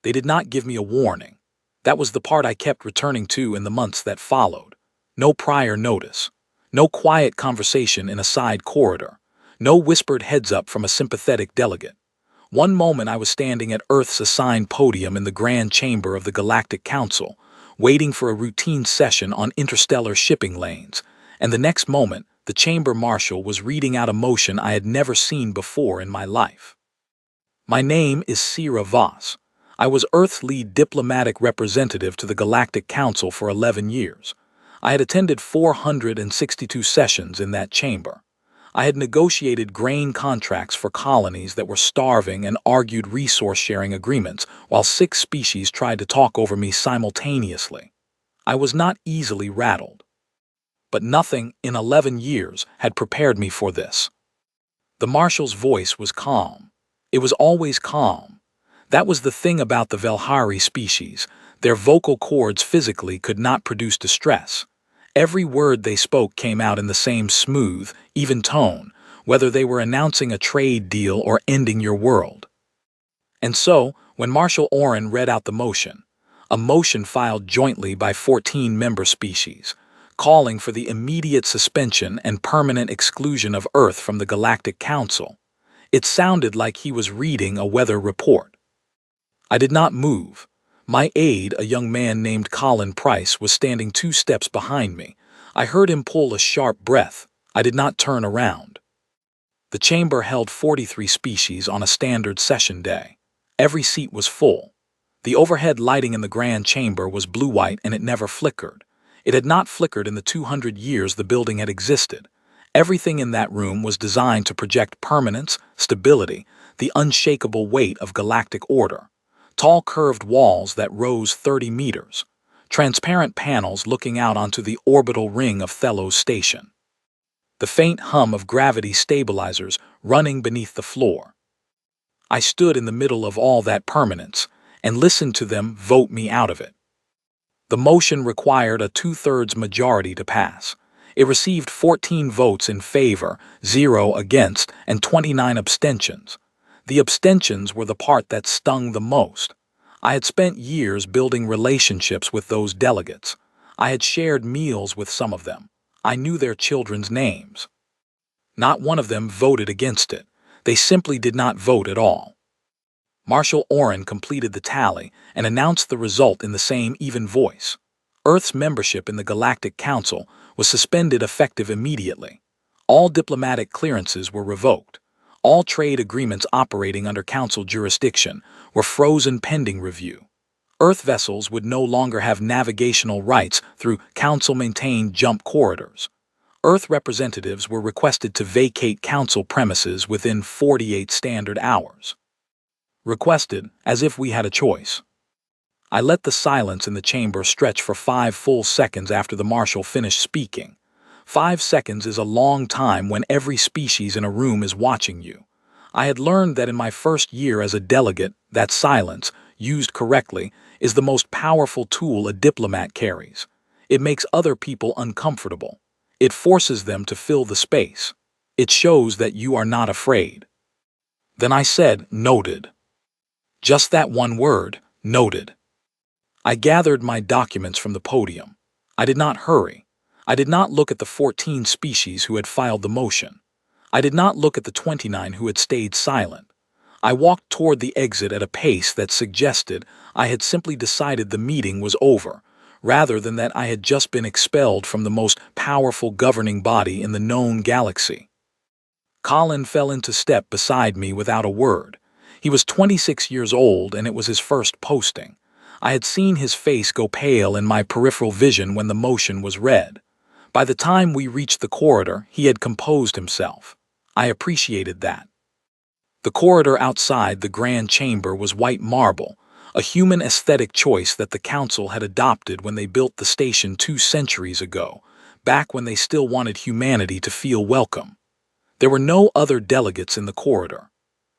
They did not give me a warning. That was the part I kept returning to in the months that followed. No prior notice. No quiet conversation in a side corridor. No whispered heads-up from a sympathetic delegate. One moment I was standing at Earth's assigned podium in the grand chamber of the Galactic Council, waiting for a routine session on interstellar shipping lanes, and the next moment, the chamber marshal was reading out a motion I had never seen before in my life. My name is Sierra Voss. I was Earth's lead diplomatic representative to the Galactic Council for 11 years. I had attended 462 sessions in that chamber. I had negotiated grain contracts for colonies that were starving and argued resource-sharing agreements while 6 species tried to talk over me simultaneously. I was not easily rattled. But nothing in 11 years had prepared me for this. The marshal's voice was calm. It was always calm. That was the thing about the Velhari species. Their vocal cords physically could not produce distress. Every word they spoke came out in the same smooth, even tone, whether they were announcing a trade deal or ending your world. And so, when Marshal Oren read out the motion, a motion filed jointly by 14 member species, calling for the immediate suspension and permanent exclusion of Earth from the Galactic Council, it sounded like he was reading a weather report. I did not move. My aide, a young man named Colin Price, was standing 2 steps behind me. I heard him pull a sharp breath. I did not turn around. The chamber held 43 species on a standard session day. Every seat was full. The overhead lighting in the grand chamber was blue-white and it never flickered. It had not flickered in the 200 years the building had existed. Everything in that room was designed to project permanence, stability, the unshakable weight of galactic order. Tall curved walls that rose 30 meters, transparent panels looking out onto the orbital ring of Thelos Station. The faint hum of gravity stabilizers running beneath the floor. I stood in the middle of all that permanence and listened to them vote me out of it. The motion required a 2/3 majority to pass. It received 14 votes in favor, 0 against, and 29 abstentions. The abstentions were the part that stung the most. I had spent years building relationships with those delegates. I had shared meals with some of them. I knew their children's names. Not one of them voted against it. They simply did not vote at all. Marshal Oren completed the tally and announced the result in the same even voice. Earth's membership in the Galactic Council was suspended effective immediately. All diplomatic clearances were revoked. All trade agreements operating under Council jurisdiction were frozen pending review. Earth vessels would no longer have navigational rights through Council-maintained jump corridors. Earth representatives were requested to vacate Council premises within 48 standard hours. Requested, as if we had a choice. I let the silence in the chamber stretch for 5 full seconds after the marshal finished speaking. 5 seconds is a long time when every species in a room is watching you. I had learned that in my first year as a delegate, that silence, used correctly, is the most powerful tool a diplomat carries. It makes other people uncomfortable. It forces them to fill the space. It shows that you are not afraid. Then I said, noted. Just that one word, noted. I gathered my documents from the podium. I did not hurry. I did not look at the 14 species who had filed the motion. I did not look at the 29 who had stayed silent. I walked toward the exit at a pace that suggested I had simply decided the meeting was over, rather than that I had just been expelled from the most powerful governing body in the known galaxy. Colin fell into step beside me without a word. He was 26 years old and it was his first posting. I had seen his face go pale in my peripheral vision when the motion was read. By the time we reached the corridor, he had composed himself. I appreciated that. The corridor outside the grand chamber was white marble, a human aesthetic choice that the council had adopted when they built the station 2 centuries ago, back when they still wanted humanity to feel welcome. There were no other delegates in the corridor.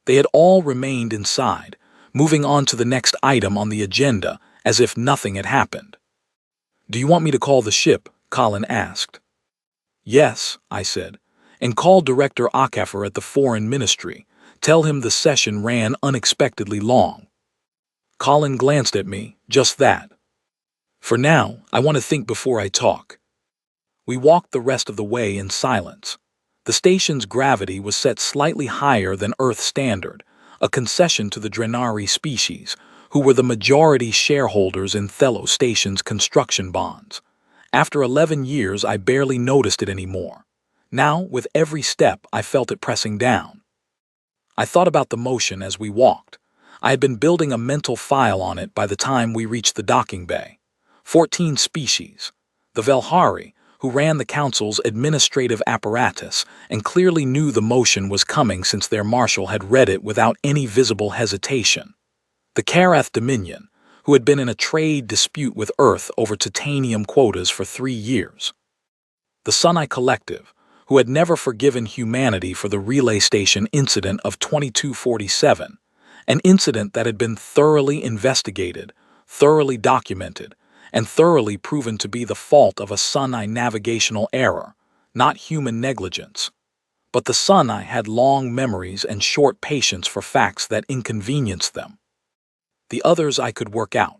They had all remained inside, moving on to the next item on the agenda as if nothing had happened. "Do you want me to call the ship?" Colin asked. "Yes," I said, "and call Director Akafer at the Foreign Ministry. Tell him the session ran unexpectedly long." Colin glanced at me, just that. For now, I want to think before I talk. We walked the rest of the way in silence. The station's gravity was set slightly higher than Earth standard, a concession to the Drenari species, who were the majority shareholders in Thello Station's construction bonds. After 11 years, I barely noticed it anymore. Now, with every step, I felt it pressing down. I thought about the motion as we walked. I had been building a mental file on it by the time we reached the docking bay. 14 species. The Velhari, who ran the council's administrative apparatus and clearly knew the motion was coming since their marshal had read it without any visible hesitation. The Karath Dominion, who had been in a trade dispute with Earth over titanium quotas for 3 years. The Sunai Collective, who had never forgiven humanity for the relay station incident of 2247, an incident that had been thoroughly investigated, thoroughly documented, and thoroughly proven to be the fault of a Sunai navigational error, not human negligence. But the Sunai had long memories and short patience for facts that inconvenienced them. The others I could work out.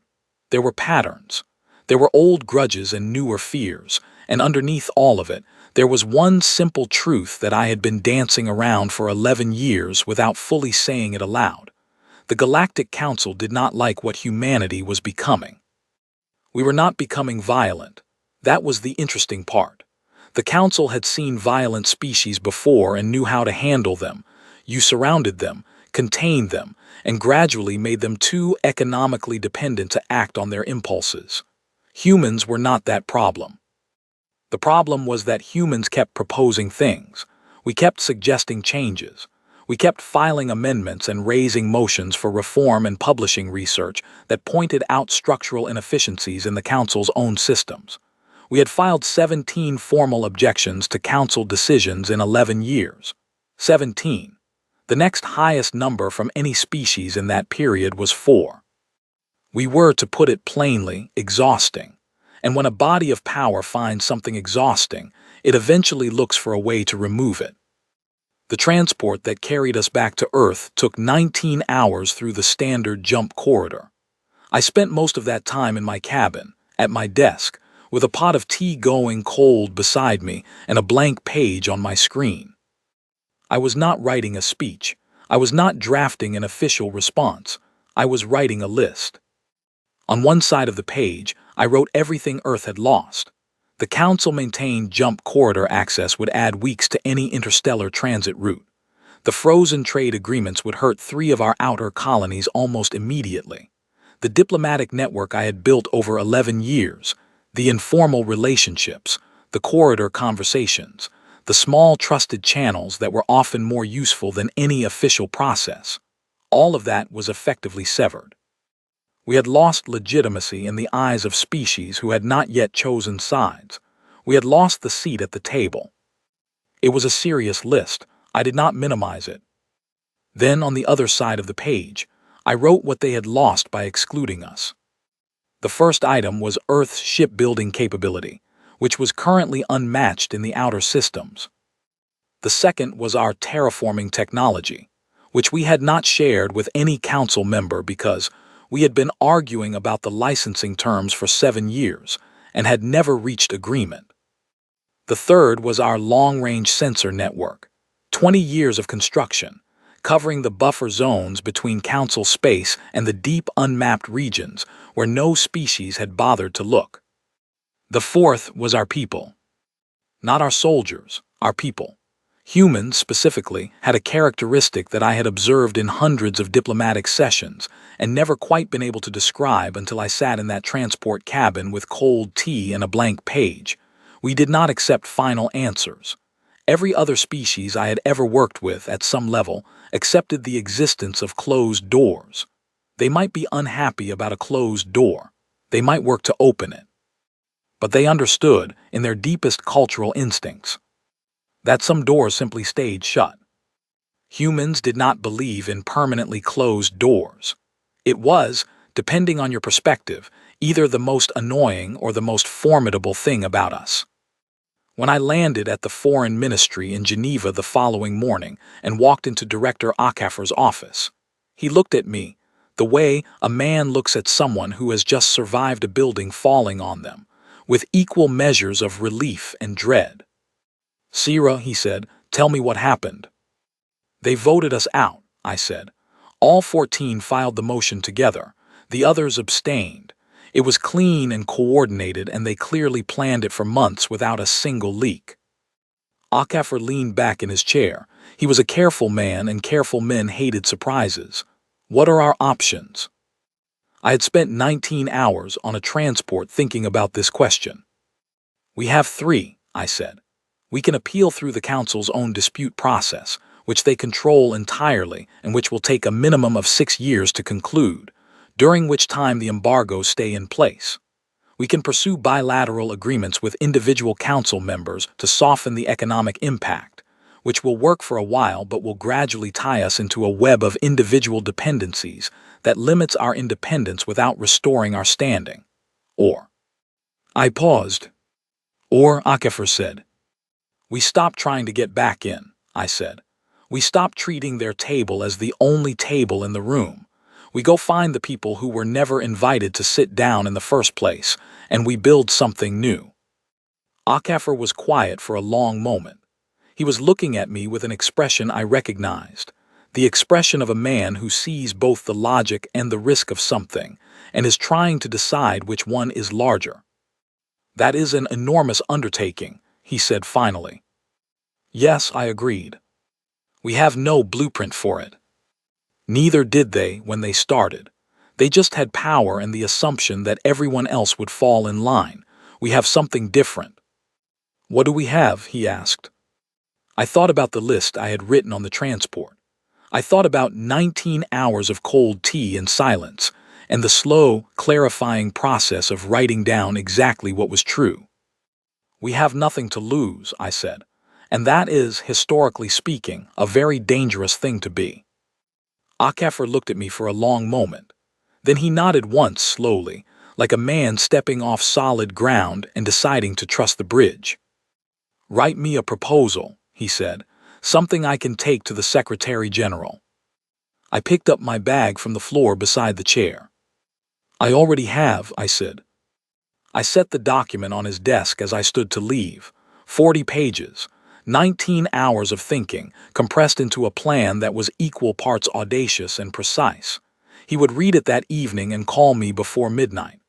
There were patterns. There were old grudges and newer fears, and underneath all of it, there was one simple truth that I had been dancing around for 11 years without fully saying it aloud. The Galactic Council did not like what humanity was becoming. We were not becoming violent. That was the interesting part. The Council had seen violent species before and knew how to handle them. You surrounded them, contained them, and gradually made them too economically dependent to act on their impulses. Humans were not that problem. The problem was that humans kept proposing things. We kept suggesting changes. We kept filing amendments and raising motions for reform and publishing research that pointed out structural inefficiencies in the Council's own systems. We had filed 17 formal objections to Council decisions in 11 years. 17. The next highest number from any species in that period was 4. We were, to put it plainly, exhausting. And when a body of power finds something exhausting, it eventually looks for a way to remove it. The transport that carried us back to Earth took 19 hours through the standard jump corridor. I spent most of that time in my cabin, at my desk, with a pot of tea going cold beside me and a blank page on my screen. I was not writing a speech. I was not drafting an official response. I was writing a list. On one side of the page, I wrote everything Earth had lost. The Council maintained jump corridor access would add weeks to any interstellar transit route. The frozen trade agreements would hurt 3 of our outer colonies almost immediately. The diplomatic network I had built over 11 years, the informal relationships, the corridor conversations, the small trusted channels that were often more useful than any official process, all of that was effectively severed. We had lost legitimacy in the eyes of species who had not yet chosen sides. We had lost the seat at the table. It was a serious list. I did not minimize it. Then, on the other side of the page, I wrote what they had lost by excluding us. The first item was Earth's shipbuilding capability, which was currently unmatched in the outer systems. The second was our terraforming technology, which we had not shared with any council member because we had been arguing about the licensing terms for 7 years and had never reached agreement. The third was our long-range sensor network, 20 years of construction, covering the buffer zones between council space and the deep unmapped regions where no species had bothered to look. The fourth was our people. Not our soldiers, our people. Humans, specifically, had a characteristic that I had observed in hundreds of diplomatic sessions and never quite been able to describe until I sat in that transport cabin with cold tea and a blank page. We did not accept final answers. Every other species I had ever worked with at some level accepted the existence of closed doors. They might be unhappy about a closed door. They might work to open it. But they understood, in their deepest cultural instincts, that some doors simply stayed shut. Humans did not believe in permanently closed doors. It was, depending on your perspective, either the most annoying or the most formidable thing about us. When I landed at the Foreign Ministry in Geneva the following morning and walked into Director Akafer's office, he looked at me, The way a man looks at someone who has just survived a building falling on them, with equal measures of relief and dread. "Sierra," he said, "tell me what happened." "They voted us out," I said. "All 14 filed the motion together. The others abstained. It was clean and coordinated, and they clearly planned it for months without a single leak." HFY leaned back in his chair. He was a careful man, and careful men hated surprises. "What are our options?" I had spent 19 hours on a transport thinking about this question. "We have 3, I said. "We can appeal through the council's own dispute process, which they control entirely and which will take a minimum of 6 years to conclude, during which time the embargoes stay in place. We can pursue bilateral agreements with individual council members to soften the economic impact, which will work for a while but will gradually tie us into a web of individual dependencies that limits our independence without restoring our standing. Or—" I paused. "Or," HFY said. "We stop trying to get back in," I said. "We stop treating their table as the only table in the room. We go find the people who were never invited to sit down in the first place, and we build something new." HFY was quiet for a long moment. He was looking at me with an expression I recognized, the expression of a man who sees both the logic and the risk of something, and is trying to decide which one is larger. "That is an enormous undertaking," he said finally. "Yes," I agreed. "We have no blueprint for it." Neither did they when they started. They just had power and the assumption that everyone else would fall in line. "We have something different." "What do we have?" he asked. I thought about the list I had written on the transport. I thought about 19 hours of cold tea and silence, and the slow, clarifying process of writing down exactly what was true. "We have nothing to lose," I said, "and that is, historically speaking, a very dangerous thing to be." HFY looked at me for a long moment. Then he nodded once slowly, like a man stepping off solid ground and deciding to trust the bridge. "Write me a proposal," he said, "something I can take to the Secretary General." I picked up my bag from the floor beside the chair. "I already have," I said. I set the document on his desk as I stood to leave. 40 pages, 19 hours of thinking, compressed into a plan that was equal parts audacious and precise. He would read it that evening and call me before midnight.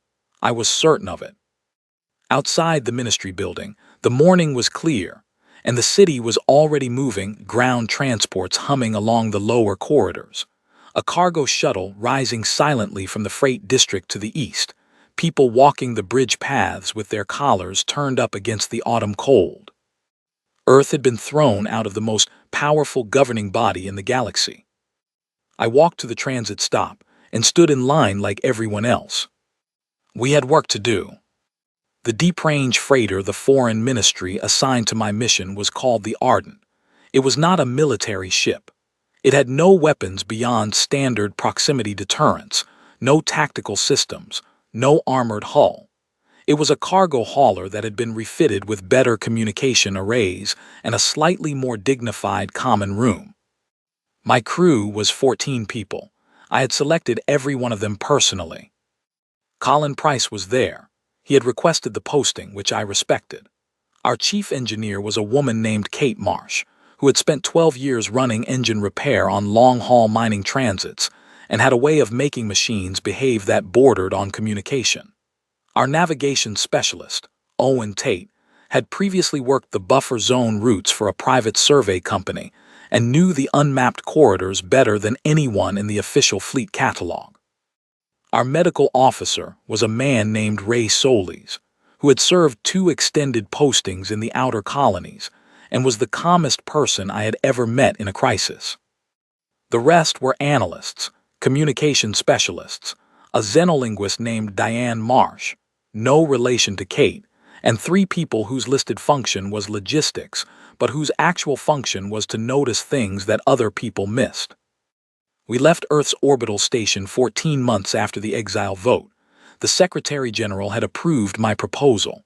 I was certain of it. Outside the ministry building, the morning was clear, and the city was already moving, ground transports humming along the lower corridors. A cargo shuttle rising silently from the freight district to the east, people walking the bridge paths with their collars turned up against the autumn cold. Earth had been thrown out of the most powerful governing body in the galaxy. I walked to the transit stop and stood in line like everyone else. We had work to do. The deep-range freighter the foreign ministry assigned to my mission was called the Ardent. It was not a military ship. It had no weapons beyond standard proximity deterrence, no tactical systems, no armored hull. It was a cargo hauler that had been refitted with better communication arrays and a slightly more dignified common room. My crew was 14 people. I had selected every one of them personally. Colin Price was there. He had requested the posting, which I respected. Our chief engineer was a woman named Kate Marsh, who had spent 12 years running engine repair on long-haul mining transits and had a way of making machines behave that bordered on communication. Our navigation specialist, Owen Tate, had previously worked the buffer zone routes for a private survey company and knew the unmapped corridors better than anyone in the official fleet catalog. Our medical officer was a man named Ray Solis, who had served 2 extended postings in the outer colonies and was the calmest person I had ever met in a crisis. The rest were analysts, communication specialists, a xenolinguist named Diane Marsh, no relation to Kate, and 3 people whose listed function was logistics, but whose actual function was to notice things that other people missed. We left Earth's orbital station 14 months after the Exiled vote. The Secretary General had approved my proposal.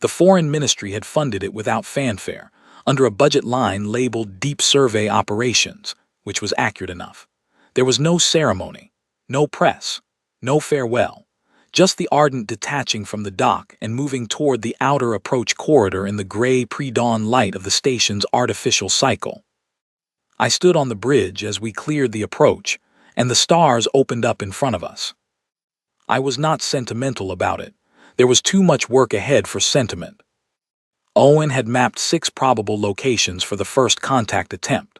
The Foreign Ministry had funded it without fanfare, under a budget line labeled Deep Survey Operations, which was accurate enough. There was no ceremony. No press, no farewell. Just the Ardent detaching from the dock and moving toward the outer approach corridor in the gray pre-dawn light of the station's artificial cycle. I stood on the bridge as we cleared the approach, and the stars opened up in front of us. I was not sentimental about it. There was too much work ahead for sentiment. Owen had mapped 6 probable locations for the first contact attempt.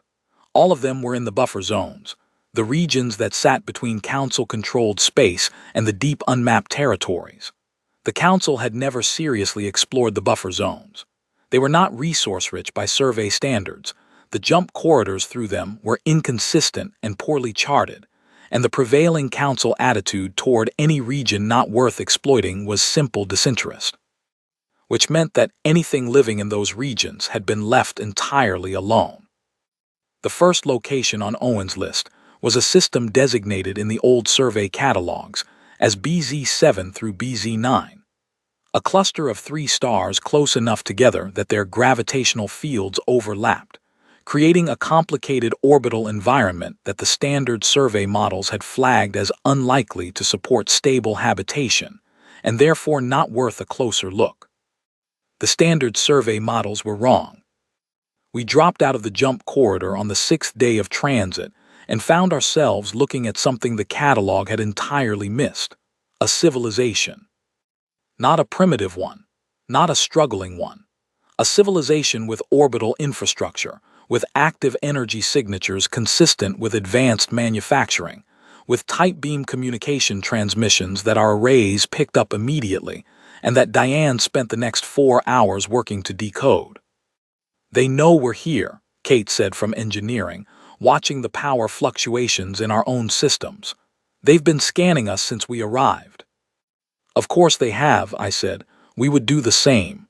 All of them were in the buffer zones, the regions that sat between Council-controlled space and the deep unmapped territories. The Council had never seriously explored the buffer zones. They were not resource-rich by survey standards. The jump corridors through them were inconsistent and poorly charted, and the prevailing Council attitude toward any region not worth exploiting was simple disinterest, which meant that anything living in those regions had been left entirely alone. The first location on Owen's list was a system designated in the old survey catalogs as BZ7 through BZ9, a cluster of 3 stars close enough together that their gravitational fields overlapped, creating a complicated orbital environment that the standard survey models had flagged as unlikely to support stable habitation, and therefore not worth a closer look. The standard survey models were wrong. We dropped out of the jump corridor on the 6th day of transit and found ourselves looking at something the catalog had entirely missed: a civilization. Not a primitive one, not a struggling one. A civilization with orbital infrastructure, with active energy signatures consistent with advanced manufacturing, with tight beam communication transmissions that our arrays picked up immediately, and that Diane spent the next 4 hours working to decode. "They know we're here," Kate said from engineering, watching the power fluctuations in our own systems. "They've been scanning us since we arrived." "Of course they have," I said. "We would do the same."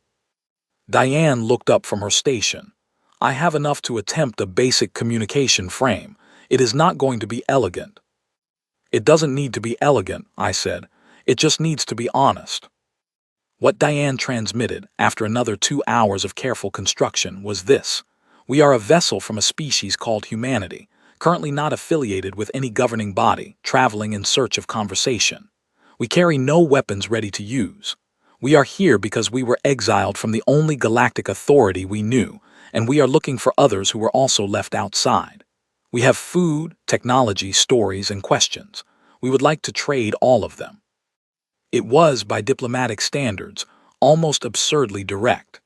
Diane looked up from her station. "I have enough to attempt a basic communication frame. It is not going to be elegant." "It doesn't need to be elegant," I said. "It just needs to be honest." What Diane transmitted, after another 2 hours of careful construction, was this: "We are a vessel from a species called humanity, currently not affiliated with any governing body, traveling in search of conversation. We carry no weapons ready to use. We are here because we were exiled from the only galactic authority we knew, and we are looking for others who were also left outside. We have food, technology, stories, and questions. We would like to trade all of them." It was, by diplomatic standards, almost absurdly direct.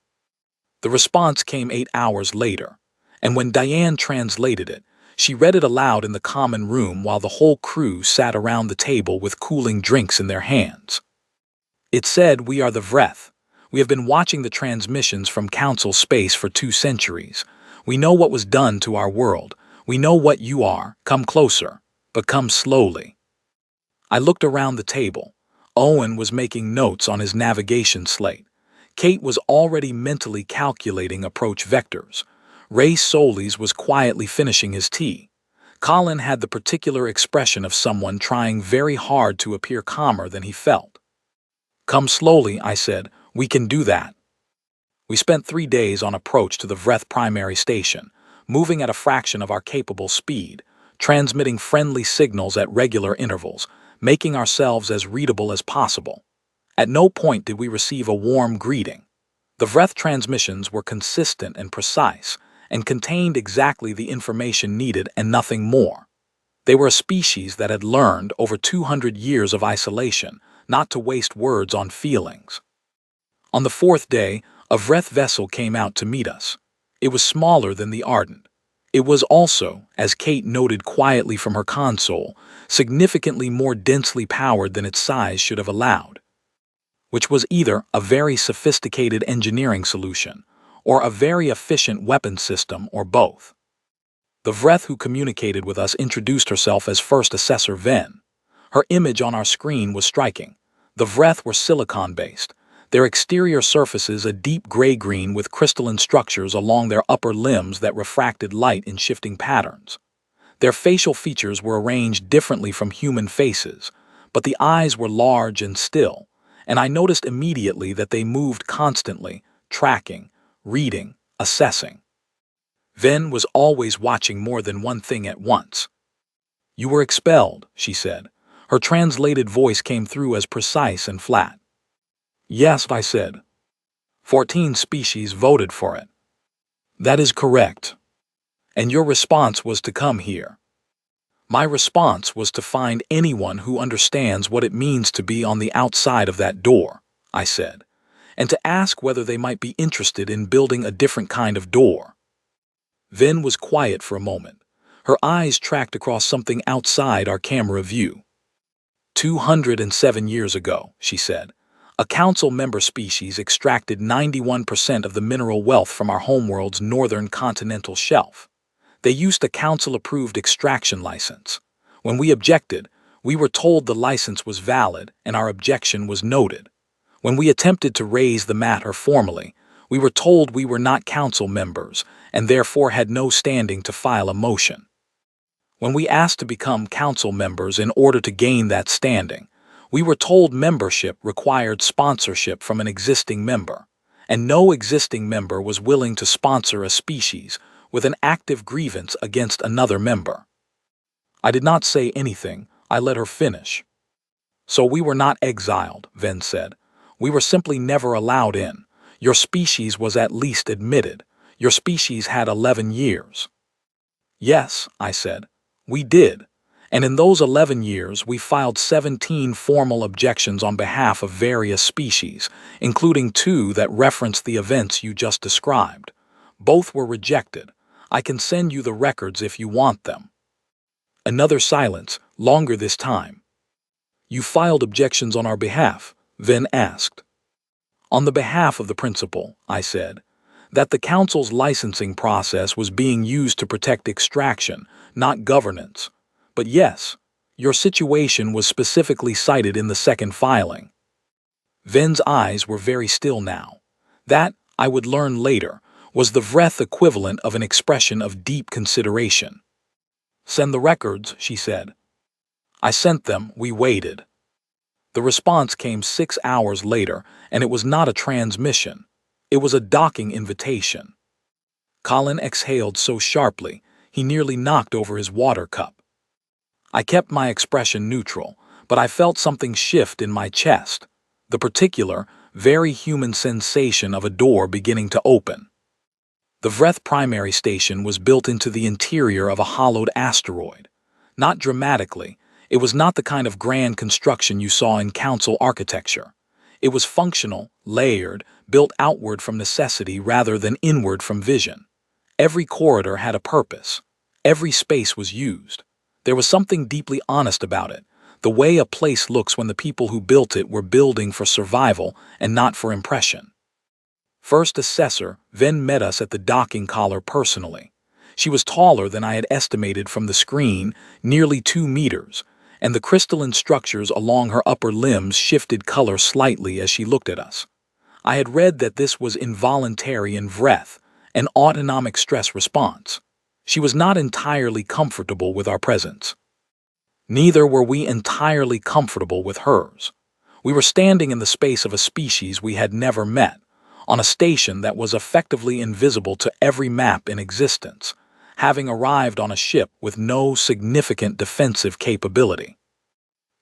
The response came 8 hours later, and when Diane translated it, she read it aloud in the common room while the whole crew sat around the table with cooling drinks in their hands. It said, "We are the Vreth. We have been watching the transmissions from Council space for 2 centuries. We know what was done to our world. We know what you are. Come closer, but come slowly." I looked around the table. Owen was making notes on his navigation slate. Kate was already mentally calculating approach vectors. Ray Solis was quietly finishing his tea. Colin had the particular expression of someone trying very hard to appear calmer than he felt. "Come slowly," I said. "We can do that." We spent 3 days on approach to the Vreth primary station, moving at a fraction of our capable speed, transmitting friendly signals at regular intervals, making ourselves as readable as possible. At no point did we receive a warm greeting. The Vreth transmissions were consistent and precise, and contained exactly the information needed and nothing more. They were a species that had learned, over 200 years of isolation, not to waste words on feelings. On the 4th day, a Vreth vessel came out to meet us. It was smaller than the Ardent. It was also, as Kate noted quietly from her console, significantly more densely powered than its size should have allowed, which was either a very sophisticated engineering solution or a very efficient weapon system, or both. The Vreth who communicated with us introduced herself as First Assessor Ven. Her image on our screen was striking. The Vreth were silicon-based, their exterior surfaces a deep gray-green with crystalline structures along their upper limbs that refracted light in shifting patterns. Their facial features were arranged differently from human faces, but the eyes were large and still, and I noticed immediately that they moved constantly, tracking, reading, assessing. Ven was always watching more than one thing at once. "You were expelled," she said. Her translated voice came through as precise and flat. Yes, I said. 14 species voted for it. That is correct. And your response was to come here. My response was to find anyone who understands what it means to be on the outside of that door, I said, and to ask whether they might be interested in building a different kind of door. Ven was quiet for a moment. Her eyes tracked across something outside our camera view. 207 years ago, she said, a council member species extracted 91% of the mineral wealth from our homeworld's northern continental shelf. They used a council-approved extraction license. When we objected, we were told the license was valid and our objection was noted. When we attempted to raise the matter formally, we were told we were not council members and therefore had no standing to file a motion. When we asked to become council members in order to gain that standing, we were told membership required sponsorship from an existing member, and no existing member was willing to sponsor a species with an active grievance against another member. I did not say anything. I let her finish. So we were not exiled, Ven said. We were simply never allowed in. Your species was at least admitted. Your species had 11 years. Yes, I said. We did. And in those 11 years, we filed 17 formal objections on behalf of various species, including 2 that referenced the events you just described. Both were rejected. I can send you the records if you want them. Another silence, longer this time. You filed objections on our behalf, Ven asked. On the behalf of the principal, I said, that the council's licensing process was being used to protect extraction, not governance. But yes, your situation was specifically cited in the second filing. Ven's eyes were very still now. That, I would learn later, was the Vreth equivalent of an expression of deep consideration. Send the records, she said. I sent them. We waited. The response came 6 hours later, and it was not a transmission. It was a docking invitation. Colin exhaled so sharply, he nearly knocked over his water cup. I kept my expression neutral, but I felt something shift in my chest, the particular, very human sensation of a door beginning to open. The Vreth primary station was built into the interior of a hollowed asteroid. Not dramatically, it was not the kind of grand construction you saw in council architecture. It was functional, layered, built outward from necessity rather than inward from vision. Every corridor had a purpose. Every space was used. There was something deeply honest about it, the way a place looks when the people who built it were building for survival and not for impression. First assessor, Ven met us at the docking collar personally. She was taller than I had estimated from the screen, nearly 2 meters, and the crystalline structures along her upper limbs shifted color slightly as she looked at us. I had read that this was involuntary in Vreth, an autonomic stress response. She was not entirely comfortable with our presence. Neither were we entirely comfortable with hers. We were standing in the space of a species we had never met, on a station that was effectively invisible to every map in existence, having arrived on a ship with no significant defensive capability.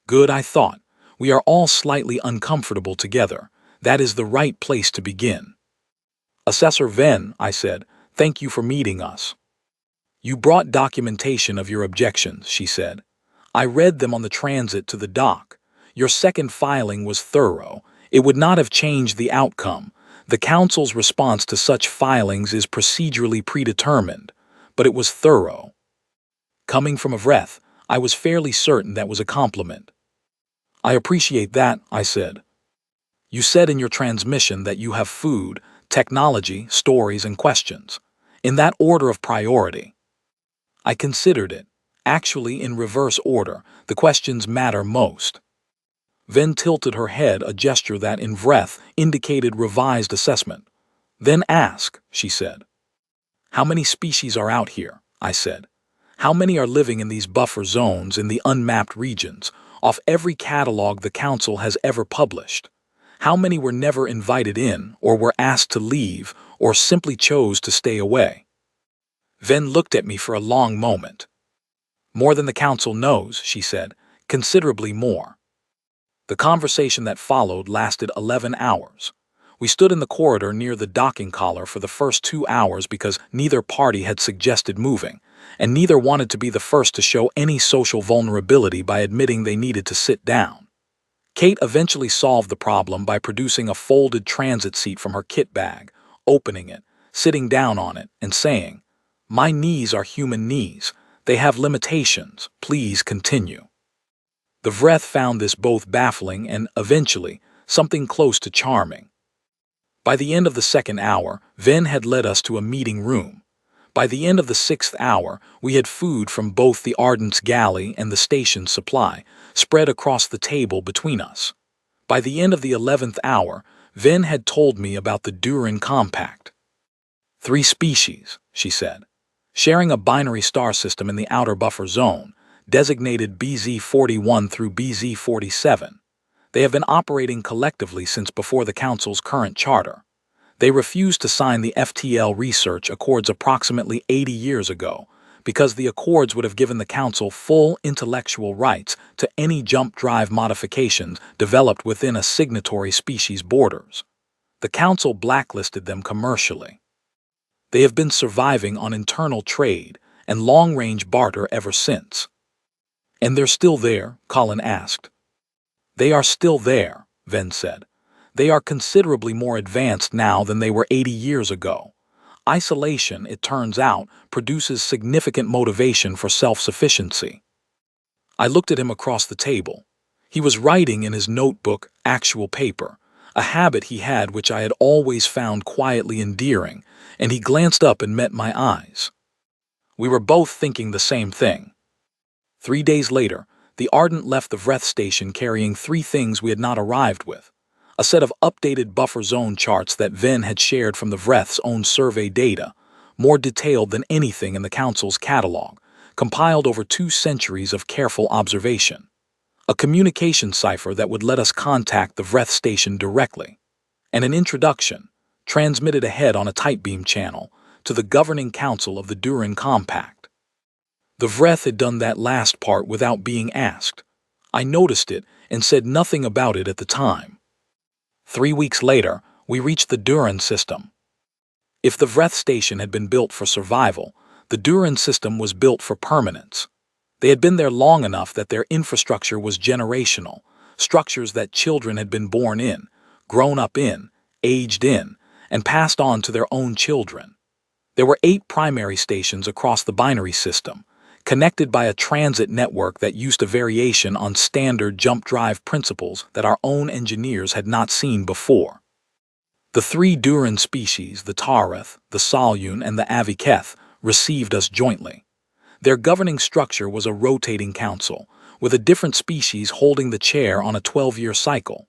Good, I thought. We are all slightly uncomfortable together. That is the right place to begin. Assessor Ven, I said, thank you for meeting us. You brought documentation of your objections, she said. I read them on the transit to the dock. Your second filing was thorough. It would not have changed the outcome. The Council's response to such filings is procedurally predetermined, but it was thorough. Coming from a Vreth, I was fairly certain that was a compliment. I appreciate that, I said. You said in your transmission that you have food, technology, stories, and questions. In that order of priority. I considered it. Actually, in reverse order, the questions matter most. Ven tilted her head, a gesture that in Vreth indicated revised assessment. Then ask, she said. How many species are out here? I said. How many are living in these buffer zones in the unmapped regions, off every catalog the Council has ever published? How many were never invited in, or were asked to leave, or simply chose to stay away? Ven looked at me for a long moment. More than the Council knows, she said. considerably more. The conversation that followed lasted 11 hours. We stood in the corridor near the docking collar for the first 2 hours because neither party had suggested moving, and neither wanted to be the first to show any social vulnerability by admitting they needed to sit down. Kate eventually solved the problem by producing a folded transit seat from her kit bag, opening it, sitting down on it, and saying, "My knees are human knees. They have limitations. Please continue." The Vreth found this both baffling and, eventually, something close to charming. By the end of the second hour, Ven had led us to a meeting room. By the end of the 6th hour, we had food from both the Ardent's galley and the station's supply, spread across the table between us. By the end of the 11th hour, Ven had told me about the Durin Compact. 3 species, she said, sharing a binary star system in the outer buffer zone, designated BZ41 through BZ47. They have been operating collectively since before the Council's current charter. They refused to sign the FTL Research Accords approximately 80 years ago because the Accords would have given the Council full intellectual rights to any jump drive modifications developed within a signatory species' borders. The Council blacklisted them commercially. They have been surviving on internal trade and long-range barter ever since. "And they're still there?" Colin asked. "They are still there," Ven said. "They are considerably more advanced now than they were 80 years ago. Isolation, it turns out, produces significant motivation for self-sufficiency." I looked at him across the table. He was writing in his notebook, actual paper, a habit he had which I had always found quietly endearing, and he glanced up and met my eyes. We were both thinking the same thing. 3 days later, the Ardent left the Vreth station carrying 3 things we had not arrived with: a set of updated buffer zone charts that Ven had shared from the Vreth's own survey data, more detailed than anything in the Council's catalog, compiled over 2 centuries of careful observation; a communication cipher that would let us contact the Vreth station directly; and an introduction, transmitted ahead on a tight beam channel, to the governing council of the Durin Compact. The Vreth had done that last part without being asked. I noticed it and said nothing about it at the time. 3 weeks later, we reached the Durin system. If the Vreth station had been built for survival, the Durin system was built for permanence. They had been there long enough that their infrastructure was generational, structures that children had been born in, grown up in, aged in, and passed on to their own children. There were 8 primary stations across the binary system, connected by a transit network that used a variation on standard jump drive principles that our own engineers had not seen before. The 3 Durin species, the Tareth, the Salyun, and the Aviketh, received us jointly. Their governing structure was a rotating council, with a different species holding the chair on a 12-year cycle.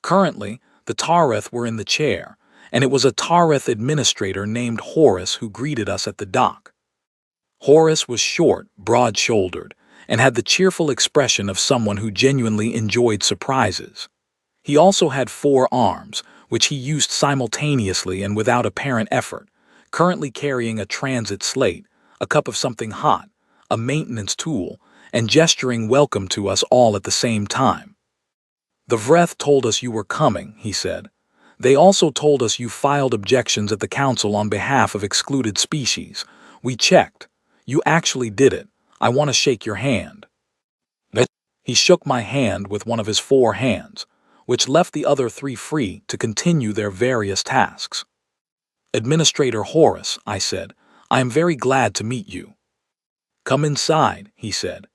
Currently, the Tareth were in the chair, and it was a Tareth administrator named Horus who greeted us at the dock. Horus was short, broad-shouldered, and had the cheerful expression of someone who genuinely enjoyed surprises. He also had 4 arms, which he used simultaneously and without apparent effort, currently carrying a transit slate, a cup of something hot, a maintenance tool, and gesturing welcome to us all at the same time. "The Vreth told us you were coming," he said. "They also told us you filed objections at the council on behalf of excluded species. We checked. You actually did it. I want to shake your hand." He shook my hand with one of his 4 hands, which left the other 3 free to continue their various tasks. "Administrator Horus," I said, "I am very glad to meet you." "Come inside," he said.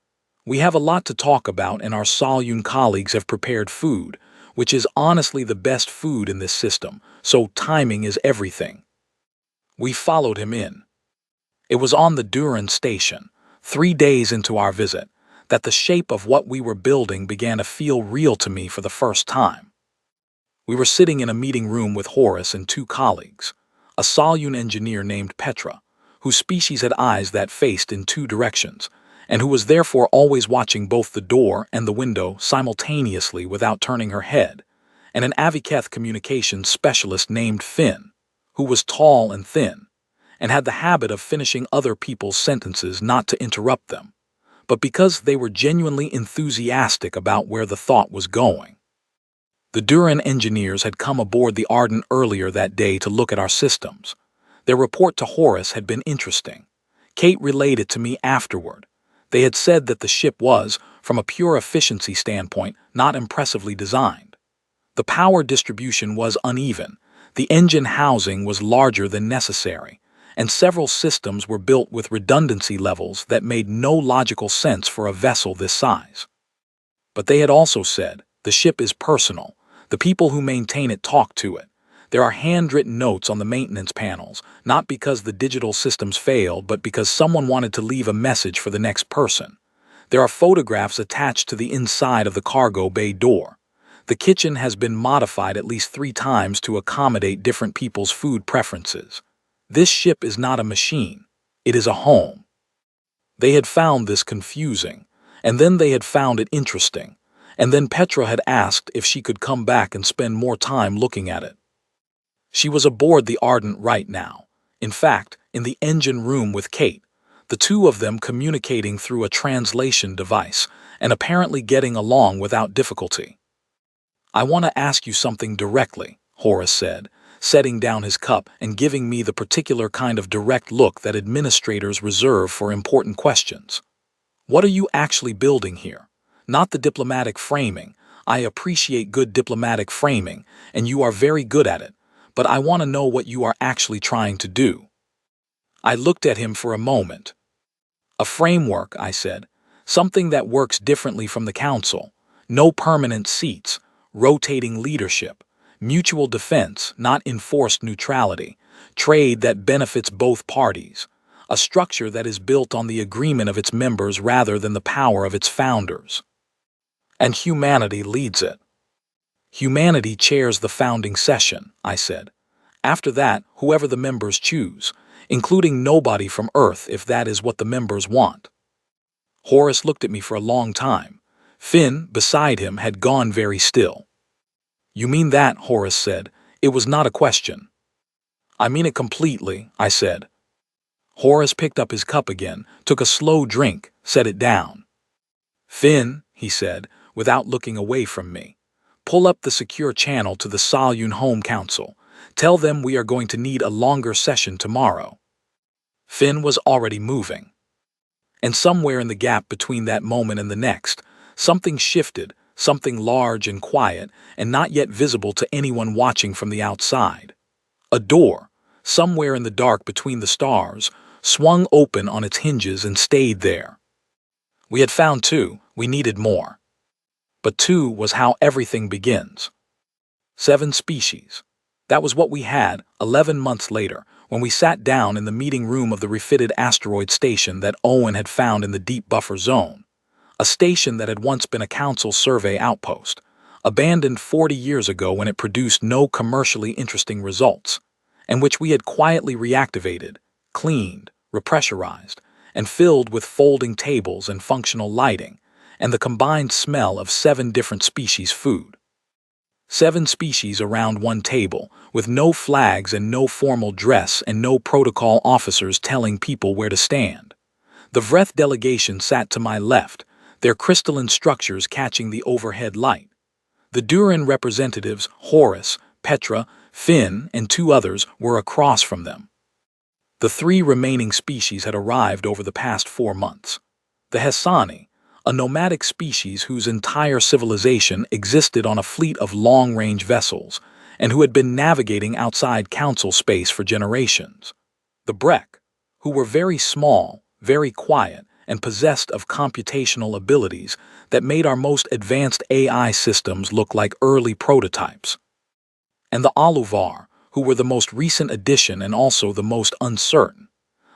"We have a lot to talk about, and our Salyun colleagues have prepared food, which is honestly the best food in this system, so timing is everything." We followed him in. It was on the Durin station, 3 days into our visit, that the shape of what we were building began to feel real to me for the first time. We were sitting in a meeting room with Horus and 2 colleagues, a Salyun engineer named Petra, whose species had eyes that faced in 2 directions, and who was therefore always watching both the door and the window simultaneously without turning her head, and an Aviketh communications specialist named Finn, who was tall and thin, and had the habit of finishing other people's sentences not to interrupt them, but because they were genuinely enthusiastic about where the thought was going. The Duran engineers had come aboard the Ardent earlier that day to look at our systems. Their report to Horace had been interesting. Kate relayed it to me afterward. They had said that the ship was, from a pure efficiency standpoint, not impressively designed. The power distribution was uneven, the engine housing was larger than necessary, and several systems were built with redundancy levels that made no logical sense for a vessel this size. But they had also said, the ship is personal. The people who maintain it talk to it. There are handwritten notes on the maintenance panels, not because the digital systems failed, but because someone wanted to leave a message for the next person. There are photographs attached to the inside of the cargo bay door. The kitchen has been modified at least 3 times to accommodate different people's food preferences. This ship is not a machine. It is a home. They had found this confusing, and then they had found it interesting, and then Petra had asked if she could come back and spend more time looking at it. She was aboard the Ardent right now, in fact, in the engine room with Kate, the two of them communicating through a translation device and apparently getting along without difficulty. "I want to ask you something directly," Horace said, setting down his cup and giving me the particular kind of direct look that administrators reserve for important questions. "What are you actually building here? Not the diplomatic framing. I appreciate good diplomatic framing, and you are very good at it, but I want to know what you are actually trying to do." I looked at him for a moment. "A framework," I said. "Something that works differently from the Council. No permanent seats, rotating leadership, mutual defense, not enforced neutrality, trade that benefits both parties, a structure that is built on the agreement of its members rather than the power of its founders. And humanity leads it." "Humanity chairs the founding session," I said. "After that, whoever the members choose, including nobody from Earth if that is what the members want." Horace looked at me for a long time. Finn, beside him, had gone very still. "You mean that?" Horace said. "It was not a question." "I mean it completely," I said. Horace picked up his cup again, took a slow drink, set it down. "Finn," he said, without looking away from me, "pull up the secure channel to the Salyun Home Council. Tell them we are going to need a longer session tomorrow." Finn was already moving. And somewhere in the gap between that moment and the next, something shifted, something large and quiet, and not yet visible to anyone watching from the outside. A door, somewhere in the dark between the stars, swung open on its hinges and stayed there. We had found 2, we needed more. But 2 was how everything begins. 7 species. That was what we had 11 months later, when we sat down in the meeting room of the refitted asteroid station that Owen had found in the deep buffer zone. A station that had once been a Council survey outpost, abandoned 40 years ago when it produced no commercially interesting results, and which we had quietly reactivated, cleaned, repressurized, and filled with folding tables and functional lighting, and the combined smell of 7 different species food. 7 species around one table, with no flags and no formal dress and no protocol officers telling people where to stand. The Vreth delegation sat to my left, their crystalline structures catching the overhead light. The Duran representatives, Horace, Petra, Finn, and 2 others, were across from them. The 3 remaining species had arrived over the past 4 months. The Hessani, a nomadic species whose entire civilization existed on a fleet of long-range vessels, and who had been navigating outside Council space for generations. The Brek, who were very small, very quiet, and possessed of computational abilities that made our most advanced AI systems look like early prototypes. And the Aluvar, who were the most recent addition and also the most uncertain.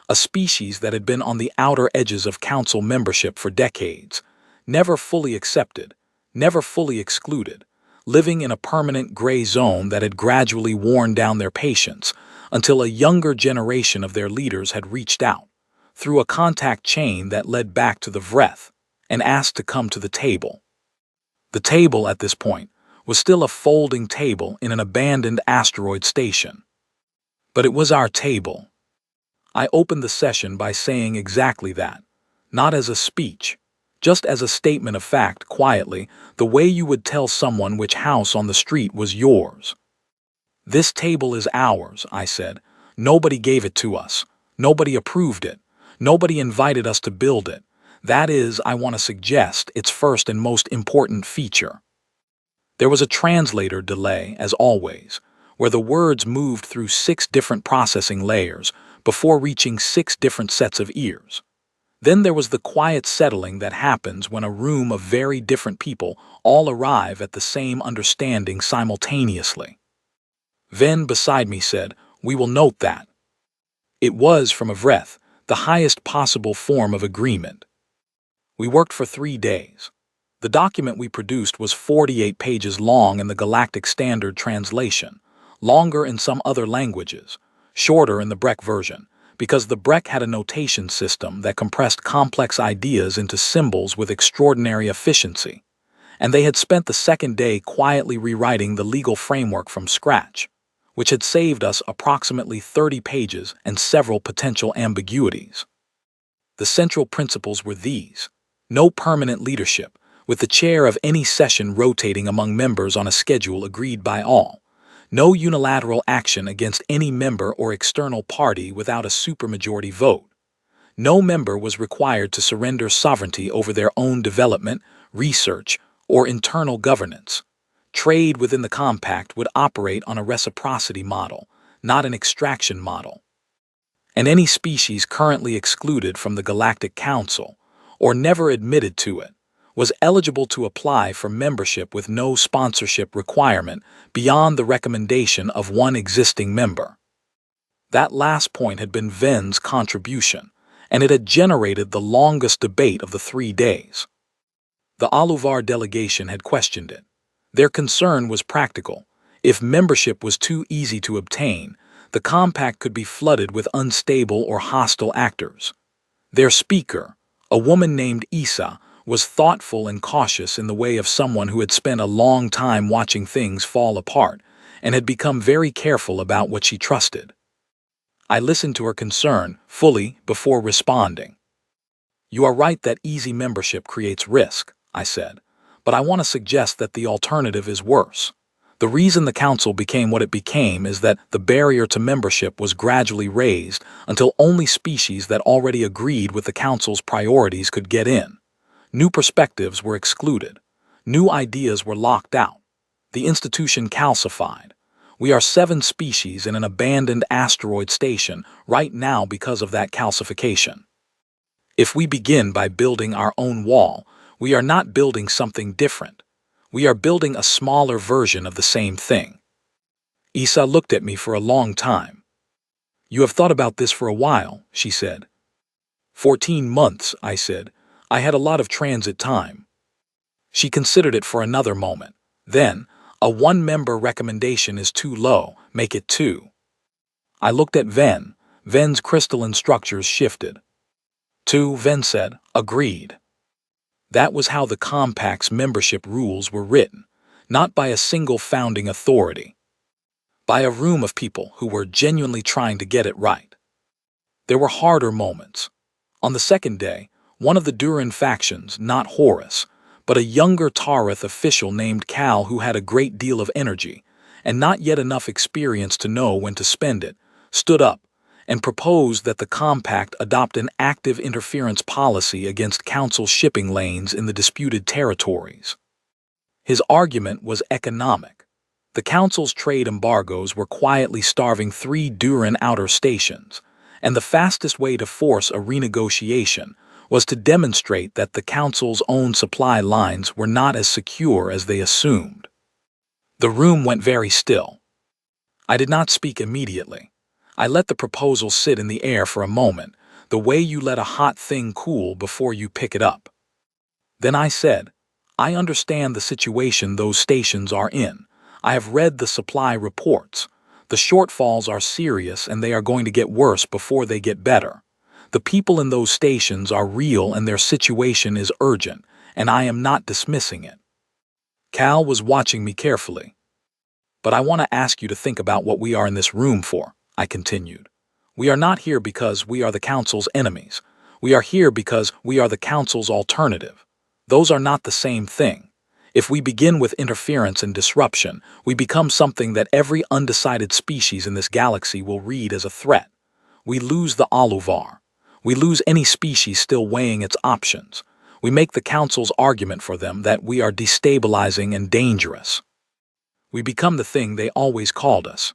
A species that had been on the outer edges of Council membership for decades, never fully accepted, never fully excluded, living in a permanent gray zone that had gradually worn down their patience until a younger generation of their leaders had reached out, through a contact chain that led back to the Vreth, and asked to come to the table. The table, at this point, was still a folding table in an abandoned asteroid station. But it was our table. I opened the session by saying exactly that, not as a speech, Just as a statement of fact, quietly, the way you would tell someone which house on the street was yours. This table is ours, I said. Nobody gave it to us. Nobody approved it. Nobody invited us to build it. That is, I want to suggest, its first and most important feature. There was a translator delay, as always, where the words moved through 6 different processing layers before reaching 6 different sets of ears. Then there was the quiet settling that happens when a room of very different people all arrive at the same understanding simultaneously. Ven beside me said, "We will note that." It was, from a breath, the highest possible form of agreement. We worked for 3 days. The document we produced was 48 pages long in the Galactic Standard translation, longer in some other languages, shorter in the Breck version, because the Breck had a notation system that compressed complex ideas into symbols with extraordinary efficiency, and they had spent the second day quietly rewriting the legal framework from scratch, which had saved us approximately 30 pages and several potential ambiguities. The central principles were these: no permanent leadership, with the chair of any session rotating among members on a schedule agreed by all. No unilateral action against any member or external party without a supermajority vote. No member was required to surrender sovereignty over their own development, research, or internal governance. Trade within the compact would operate on a reciprocity model, not an extraction model. And any species currently excluded from the Galactic Council, or never admitted to it, was eligible to apply for membership with no sponsorship requirement beyond the recommendation of one existing member. That last point had been Ven's contribution, and it had generated the longest debate of the 3 days. The Aluvar delegation had questioned it. Their concern was practical. If membership was too easy to obtain, the compact could be flooded with unstable or hostile actors. Their speaker, a woman named Isa, was thoughtful and cautious in the way of someone who had spent a long time watching things fall apart and had become very careful about what she trusted. I listened to her concern fully before responding. "You are right that easy membership creates risk," I said, "but I want to suggest that the alternative is worse. The reason the Council became what it became is that the barrier to membership was gradually raised until only species that already agreed with the Council's priorities could get in. New perspectives were excluded. New ideas were locked out. The institution calcified. We are 7 species in an abandoned asteroid station right now because of that calcification. If we begin by building our own wall, we are not building something different. We are building a smaller version of the same thing." Isa looked at me for a long time. "You have thought about this for a while," she said. 14 months, I said. "I had a lot of transit time." She considered it for another moment. Then, "A 1-member recommendation is too low. Make it 2. I looked at Ven. Ven's crystalline structures shifted. 2, Ven said. Agreed. That was how the Compact's membership rules were written, not by a single founding authority. By a room of people who were genuinely trying to get it right. There were harder moments. On the second day, one of the Duran factions, not Horus, but a younger Tarath official named Cal who had a great deal of energy, and not yet enough experience to know when to spend it, stood up and proposed that the Compact adopt an active interference policy against Council shipping lanes in the disputed territories. His argument was economic. The Council's trade embargoes were quietly starving 3 Duran outer stations, and the fastest way to force a renegotiation was to demonstrate that the Council's own supply lines were not as secure as they assumed. The room went very still. I did not speak immediately. I let the proposal sit in the air for a moment, the way you let a hot thing cool before you pick it up. Then I said, "I understand the situation those stations are in. I have read the supply reports. The shortfalls are serious and they are going to get worse before they get better. The people in those stations are real and their situation is urgent, and I am not dismissing it." Cal was watching me carefully. "But I want to ask you to think about what we are in this room for," I continued. "We are not here because we are the Council's enemies. We are here because we are the Council's alternative. Those are not the same thing. If we begin with interference and disruption, we become something that every undecided species in this galaxy will read as a threat. We lose the Aluvar. We lose any species still weighing its options. We make the Council's argument for them that we are destabilizing and dangerous. We become the thing they always called us.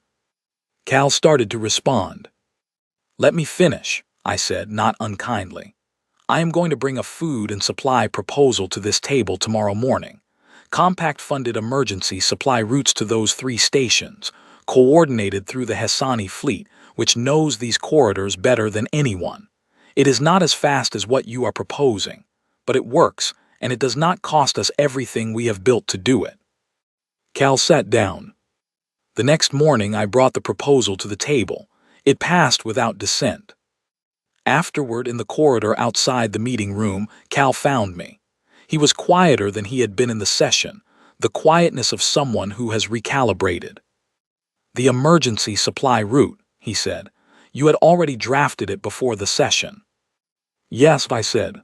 Cal started to respond. "Let me finish," I said, not unkindly. "I am going to bring a food and supply proposal to this table tomorrow morning. Compact-funded emergency supply routes to those 3 stations, coordinated through the Hassani fleet, which knows these corridors better than anyone. It is not as fast as what you are proposing, but it works, and it does not cost us everything we have built to do it." Cal sat down. The next morning I brought the proposal to the table. It passed without dissent. Afterward, in the corridor outside the meeting room, Cal found me. He was quieter than he had been in the session, the quietness of someone who has recalibrated. "The emergency supply route," he said. "You had already drafted it before the session." "Yes," I said.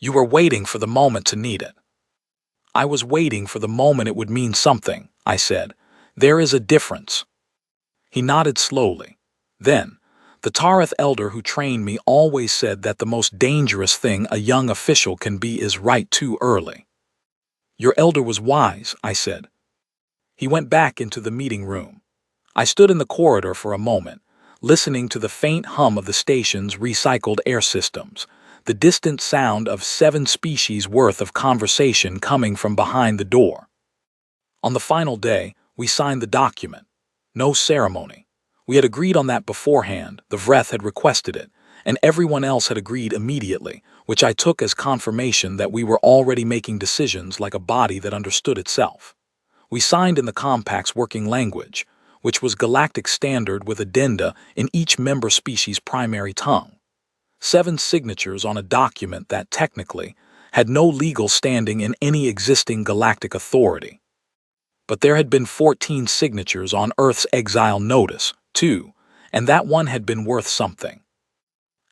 "You were waiting for the moment to need it." "I was waiting for the moment it would mean something," I said. "There is a difference." He nodded slowly. Then, "The Tarith elder who trained me always said that the most dangerous thing a young official can be is right too early." "Your elder was wise," I said. He went back into the meeting room. I stood in the corridor for a moment, listening to the faint hum of the station's recycled air systems, the distant sound of 7 species worth of conversation coming from behind the door. On the final day, we signed the document. No ceremony. We had agreed on that beforehand, the Vreth had requested it, and everyone else had agreed immediately, which I took as confirmation that we were already making decisions like a body that understood itself. We signed in the Compact's working language, which was galactic standard with addenda in each member species' primary tongue. 7 signatures on a document that, technically, had no legal standing in any existing galactic authority. But there had been 14 signatures on Earth's exile notice, too, and that one had been worth something.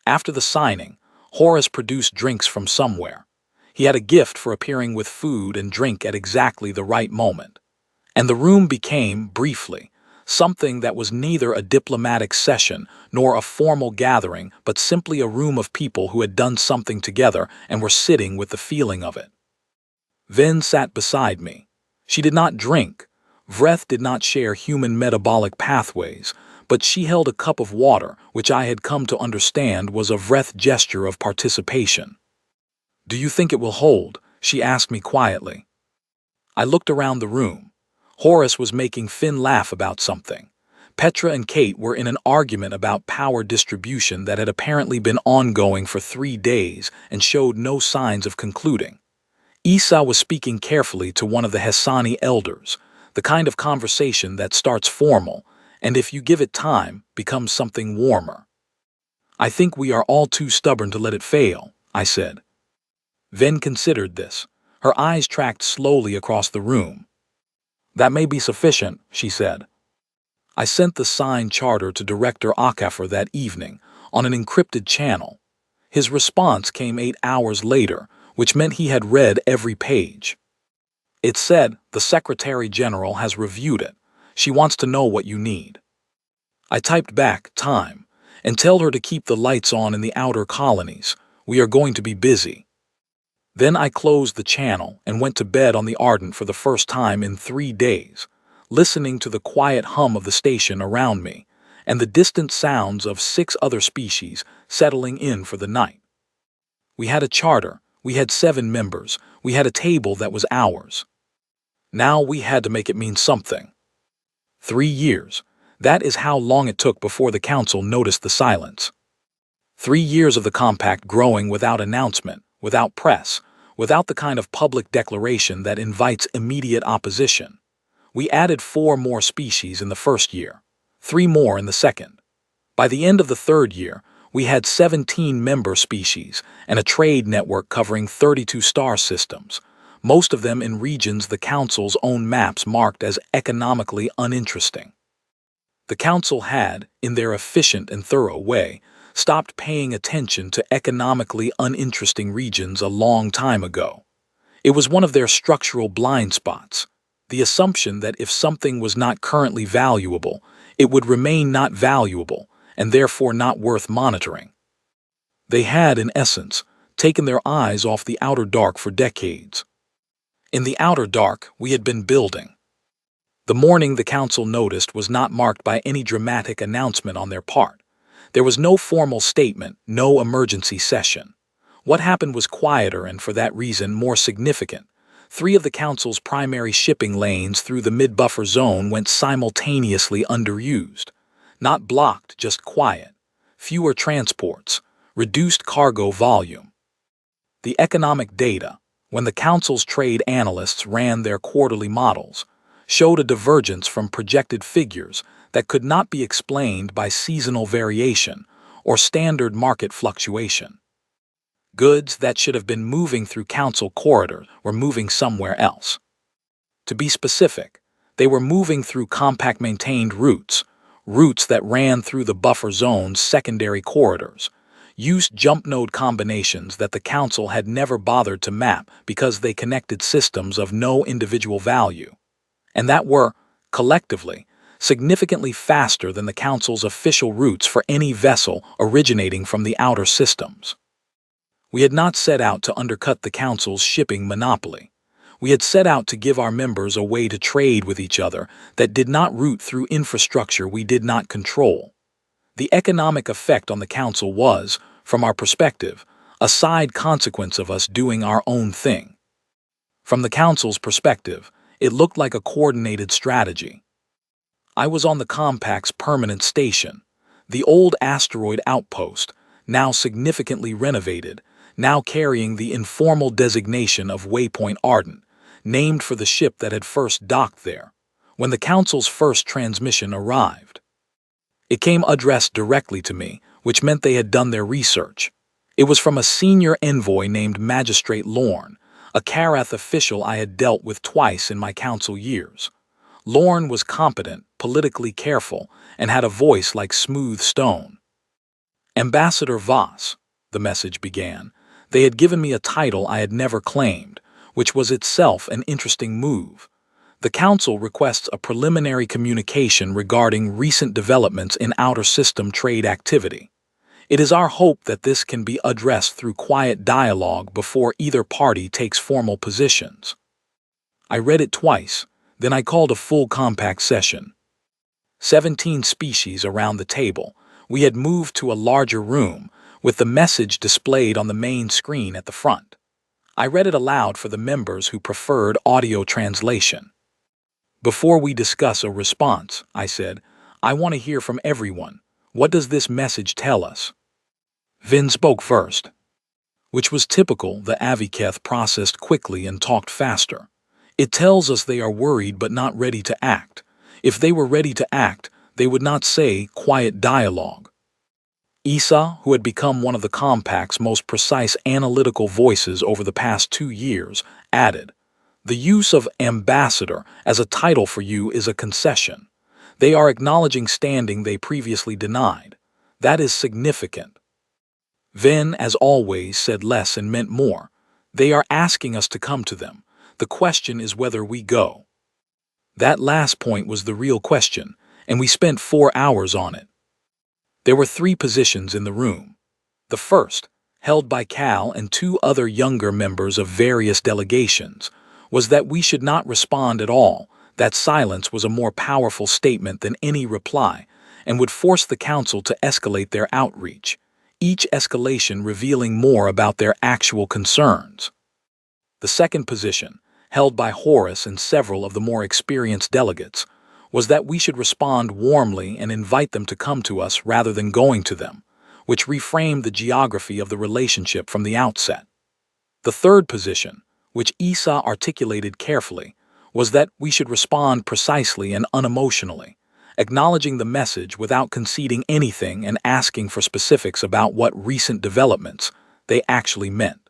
After the signing, Horus produced drinks from somewhere. He had a gift for appearing with food and drink at exactly the right moment. And the room became, briefly, something that was neither a diplomatic session nor a formal gathering, but simply a room of people who had done something together and were sitting with the feeling of it. Ven sat beside me. She did not drink. Vreth did not share human metabolic pathways, but she held a cup of water, which I had come to understand was a Vreth gesture of participation. "Do you think it will hold?" she asked me quietly. I looked around the room. Horus was making Finn laugh about something. Petra and Kate were in an argument about power distribution that had apparently been ongoing for 3 days and showed no signs of concluding. Esau was speaking carefully to one of the Hassani elders, the kind of conversation that starts formal, and if you give it time, becomes something warmer. "I think we are all too stubborn to let it fail," I said. Ven considered this. Her eyes tracked slowly across the room. "That may be sufficient," she said. I sent the signed charter to Director Akafer that evening, on an encrypted channel. His response came 8 hours later, which meant he had read every page. It said, "The Secretary General has reviewed it. She wants to know what you need." I typed back, "Time, and tell her to keep the lights on in the outer colonies. We are going to be busy." Then I closed the channel and went to bed on the Ardent for the first time in 3 days, listening to the quiet hum of the station around me and the distant sounds of 6 other species settling in for the night. We had a charter, we had 7 members, we had a table that was ours. Now we had to make it mean something. 3 years. That is how long it took before the Council noticed the silence. 3 years of the Compact growing without announcement, without press, without the kind of public declaration that invites immediate opposition. We added 4 more species in the first year, 3 more in the second. By the end of the 3rd year, we had 17 member species and a trade network covering 32 star systems, most of them in regions the Council's own maps marked as economically uninteresting. The Council had, in their efficient and thorough way, stopped paying attention to economically uninteresting regions a long time ago. It was one of their structural blind spots, the assumption that if something was not currently valuable, it would remain not valuable and therefore not worth monitoring. They had, in essence, taken their eyes off the outer dark for decades. In the outer dark, we had been building. The morning the council noticed was not marked by any dramatic announcement on their part. There was no formal statement, no emergency session. What happened was quieter and, for that reason, more significant. 3 of the council's primary shipping lanes through the mid-buffer zone went simultaneously underused. Not blocked, just quiet. Fewer transports, reduced cargo volume. The economic data, when the council's trade analysts ran their quarterly models, showed a divergence from projected figures that could not be explained by seasonal variation or standard market fluctuation. Goods that should have been moving through council corridors were moving somewhere else. To be specific, they were moving through compact maintained routes that ran through the buffer zone's secondary corridors, used jump node combinations that the council had never bothered to map because they connected systems of no individual value, and that were, collectively, significantly faster than the council's official routes for any vessel originating from the outer systems. We had not set out to undercut the council's shipping monopoly. We had set out to give our members a way to trade with each other that did not route through infrastructure we did not control. The economic effect on the council was, from our perspective, a side consequence of us doing our own thing. From the council's perspective, it looked like a coordinated strategy. I was on the Compact's permanent station, the old asteroid outpost, now significantly renovated, now carrying the informal designation of Waypoint Ardent, named for the ship that had first docked there, when the council's first transmission arrived. It came addressed directly to me, which meant they had done their research. It was from a senior envoy named Magistrate Lorne, a Karath official I had dealt with twice in my council years. Lorne was competent, politically careful, and had a voice like smooth stone. Ambassador Voss, the message began. They had given me a title I had never claimed, which was itself an interesting move. The council requests a preliminary communication regarding recent developments in outer system trade activity. It is our hope that this can be addressed through quiet dialogue before either party takes formal positions. I read it twice, then I called a full compact session. 17 species around the table. We had moved to a larger room, with the message displayed on the main screen at the front. I read it aloud for the members who preferred audio translation. Before we discuss a response, I said, I want to hear from everyone. What does this message tell us? Vin spoke first, which was typical. The Aviketh processed quickly and talked faster. It tells us they are worried but not ready to act. If they were ready to act, they would not say quiet dialogue. Isa, who had become one of the Compact's most precise analytical voices over the past 2 years, added, the use of ambassador as a title for you is a concession. They are acknowledging standing they previously denied. That is significant. Vin, as always, said less and meant more. They are asking us to come to them. The question is whether we go. That last point was the real question, and we spent 4 hours on it. There were 3 positions in the room. The first, held by Cal and 2 other younger members of various delegations, was that we should not respond at all, that silence was a more powerful statement than any reply, and would force the council to escalate their outreach, each escalation revealing more about their actual concerns. The second position, held by Horace and several of the more experienced delegates, was that we should respond warmly and invite them to come to us rather than going to them, which reframed the geography of the relationship from the outset. The third position, which Isa articulated carefully, was that we should respond precisely and unemotionally, acknowledging the message without conceding anything and asking for specifics about what recent developments they actually meant.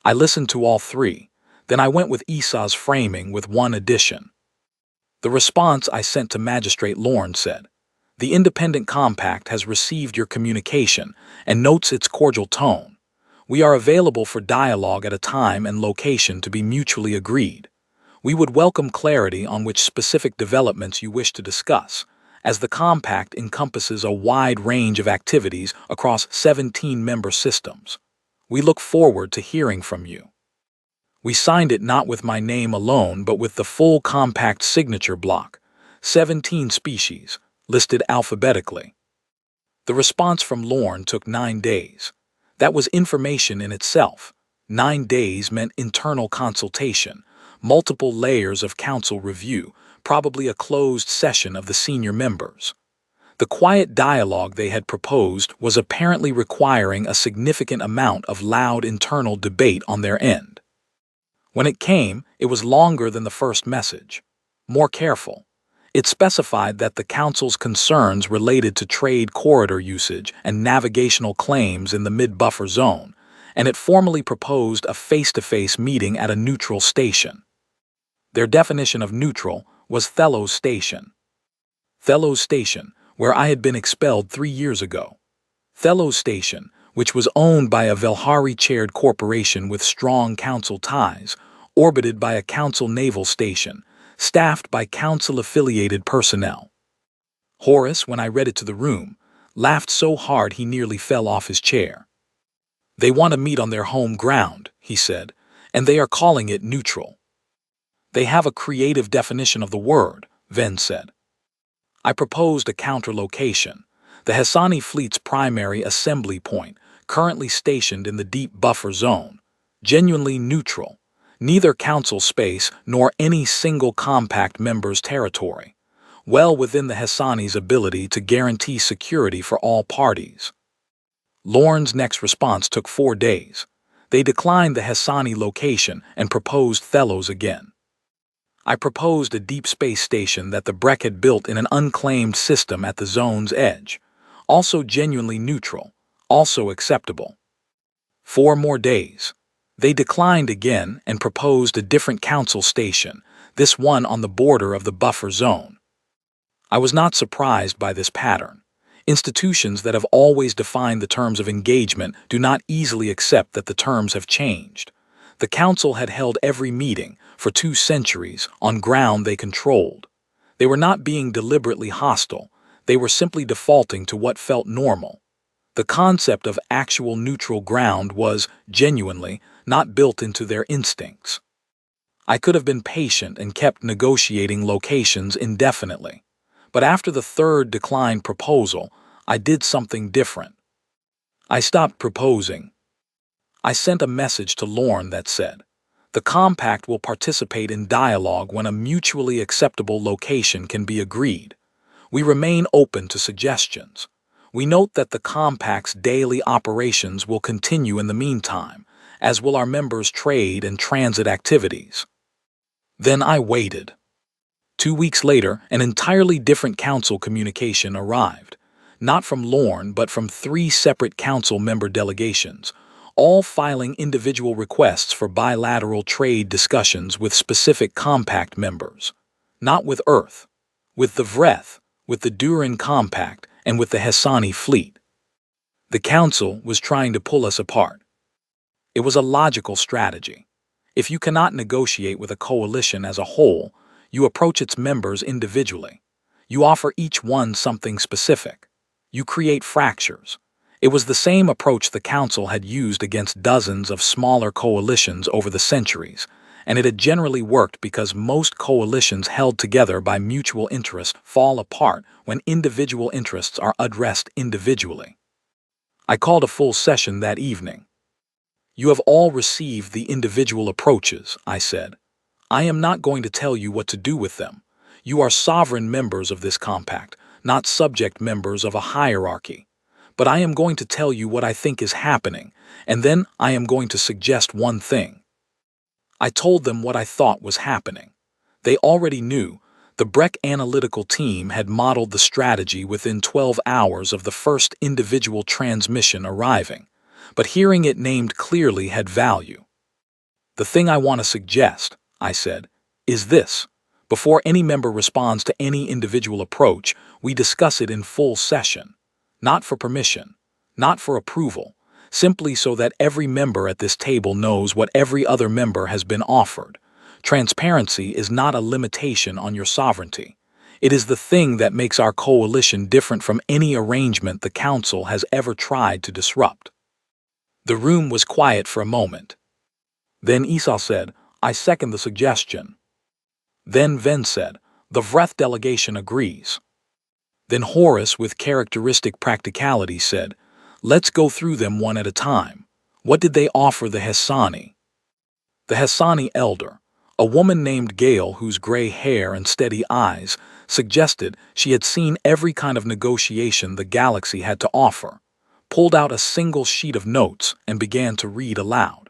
I listened to all 3, then I went with Isa's framing with one addition. The response I sent to Magistrate Lorne said, the Independent Compact has received your communication and notes its cordial tone. We are available for dialogue at a time and location to be mutually agreed. We would welcome clarity on which specific developments you wish to discuss, as the compact encompasses a wide range of activities across 17 member systems. We look forward to hearing from you. We signed it not with my name alone, but with the full compact signature block, 17 species, listed alphabetically. The response from Lorne took 9 days. That was information in itself. 9 days meant internal consultation, multiple layers of council review, probably a closed session of the senior members. The quiet dialogue they had proposed was apparently requiring a significant amount of loud internal debate on their end. When it came, it was longer than the first message, more careful. It specified that the Council's concerns related to trade corridor usage and navigational claims in the mid-buffer zone, and it formally proposed a face-to-face meeting at a neutral station. Their definition of neutral was Thello's Station. Thello's Station, where I had been expelled 3 years ago. Thello's Station, which was owned by a Velhari-chaired corporation with strong council ties, orbited by a council naval station, staffed by council-affiliated personnel. Horace, when I read it to the room, laughed so hard he nearly fell off his chair. "They want to meet on their home ground," he said, "and they are calling it neutral." "They have a creative definition of the word," Venn said. I proposed a counter-location, the Hassani fleet's primary assembly point, currently stationed in the deep buffer zone, genuinely neutral, neither council space nor any single compact member's territory, well within the Hassani's ability to guarantee security for all parties. Lorne's next response took 4 days. They declined the Hassani location and proposed Thello's again. I proposed a deep space station that the Breck had built in an unclaimed system at the zone's edge, also genuinely neutral, also acceptable. 4 more days. They declined again and proposed a different council station, this one on the border of the buffer zone. I was not surprised by this pattern. Institutions that have always defined the terms of engagement do not easily accept that the terms have changed. The council had held every meeting, for 2 centuries, on ground they controlled. They were not being deliberately hostile, they were simply defaulting to what felt normal. The concept of actual neutral ground was, genuinely, not built into their instincts. I could have been patient and kept negotiating locations indefinitely, but after the 3rd declined proposal, I did something different. I stopped proposing. I sent a message to Lorne that said, "The compact will participate in dialogue when a mutually acceptable location can be agreed. We remain open to suggestions. We note that the compact's daily operations will continue in the meantime, as will our members' trade and transit activities." Then I waited. 2 weeks later, an entirely different council communication arrived, not from Lorne but from 3 separate council member delegations, all filing individual requests for bilateral trade discussions with specific compact members. Not with Earth, with the Vreth, with the Durin Compact, and with the Hassani fleet. The council was trying to pull us apart. It was a logical strategy. If you cannot negotiate with a coalition as a whole, you approach its members individually. You offer each one something specific. You create fractures. It was the same approach the council had used against dozens of smaller coalitions over the centuries, and it had generally worked because most coalitions held together by mutual interest fall apart when individual interests are addressed individually. I called a full session that evening. "You have all received the individual approaches," I said. "I am not going to tell you what to do with them. You are sovereign members of this compact, not subject members of a hierarchy. But I am going to tell you what I think is happening, and then I am going to suggest one thing." I told them what I thought was happening. They already knew. The Breck analytical team had modeled the strategy within 12 hours of the first individual transmission arriving, but hearing it named clearly had value. "The thing I want to suggest," I said, "is this. Before any member responds to any individual approach, we discuss it in full session. Not for permission, not for approval, simply so that every member at this table knows what every other member has been offered. Transparency is not a limitation on your sovereignty. It is the thing that makes our coalition different from any arrangement the Council has ever tried to disrupt. The room was quiet for a moment. Then Esau said, "I second the suggestion." Then Ven said, "The Vreth delegation agrees." Then Horus, with characteristic practicality, said, "Let's go through them one at a time. What did they offer the Hessani?" The Hessani elder, a woman named Gale whose gray hair and steady eyes suggested she had seen every kind of negotiation the galaxy had to offer, pulled out a single sheet of notes and began to read aloud.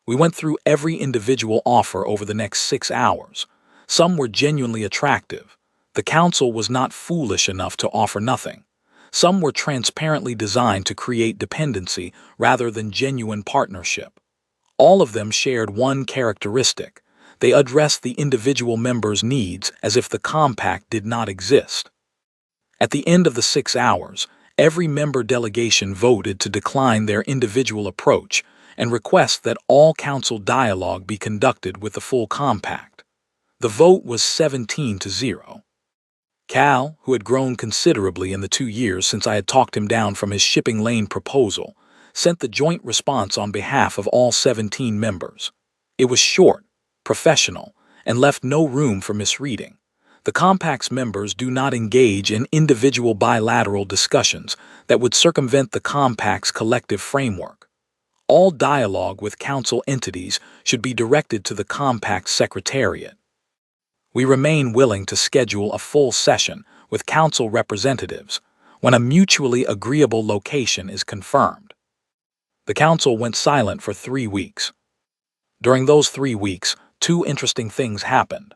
We went through every individual offer over the next 6 hours. Some were genuinely attractive. The Council was not foolish enough to offer nothing. Some were transparently designed to create dependency rather than genuine partnership. All of them shared one characteristic. They addressed the individual members' needs as if the compact did not exist. At the end of the 6 hours, every member delegation voted to decline their individual approach and request that all Council dialogue be conducted with the full compact. The vote was 17-0. Cal, who had grown considerably in the 2 years since I had talked him down from his shipping lane proposal, sent the joint response on behalf of all 17 members. It was short, professional, and left no room for misreading. The Compact's members do not engage in individual bilateral discussions that would circumvent the Compact's collective framework. All dialogue with Council entities should be directed to the Compact Secretariat. We remain willing to schedule a full session with Council representatives when a mutually agreeable location is confirmed. The Council went silent for 3 weeks. During those 3 weeks, 2 interesting things happened.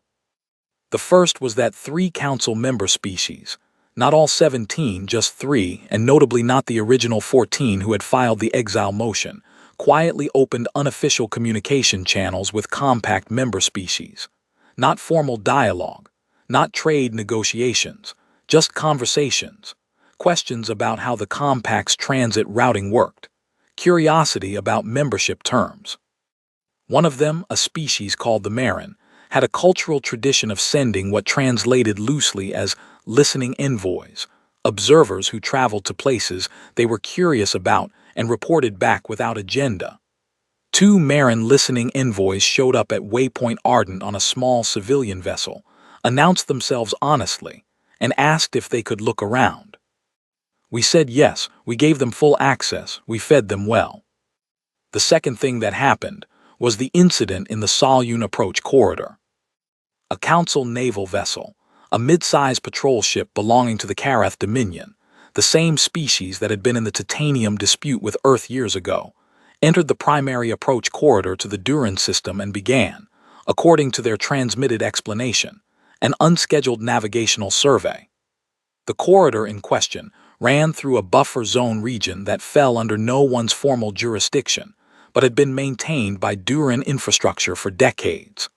The first was that 3 Council member species, not all 17, just 3, and notably not the original 14 who had filed the exile motion, quietly opened unofficial communication channels with Compact member species. Not formal dialogue, not trade negotiations, just conversations, questions about how the Compact's transit routing worked, curiosity about membership terms. One of them, a species called the Marin, had a cultural tradition of sending what translated loosely as listening envoys, observers who traveled to places they were curious about and reported back without agenda. 2 Marin listening envoys showed up at Waypoint Ardent on a small civilian vessel, announced themselves honestly, and asked if they could look around. We said yes, we gave them full access, we fed them well. The second thing that happened was the incident in the Salyun approach corridor. A Council naval vessel, a mid-sized patrol ship belonging to the Karath Dominion, the same species that had been in the titanium dispute with Earth years ago, entered the primary approach corridor to the Duran system and began, according to their transmitted explanation, an unscheduled navigational survey. The corridor in question ran through a buffer zone region that fell under no one's formal jurisdiction, but had been maintained by Duran infrastructure for decades.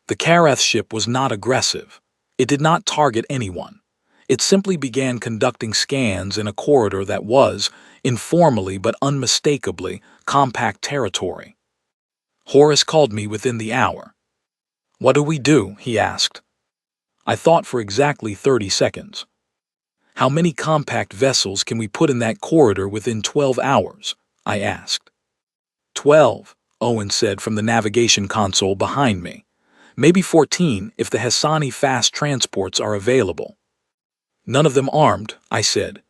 The Karath ship was not aggressive. It did not target anyone. It simply began conducting scans in a corridor that was, informally but unmistakably, Compact territory. Horus called me within the hour. "What do we do?" he asked. I thought for exactly 30 seconds. "How many Compact vessels can we put in that corridor within 12 hours?" I asked. 12, Owen said from the navigation console behind me. "Maybe 14 if the Hessani fast transports are available." "None of them armed," I said.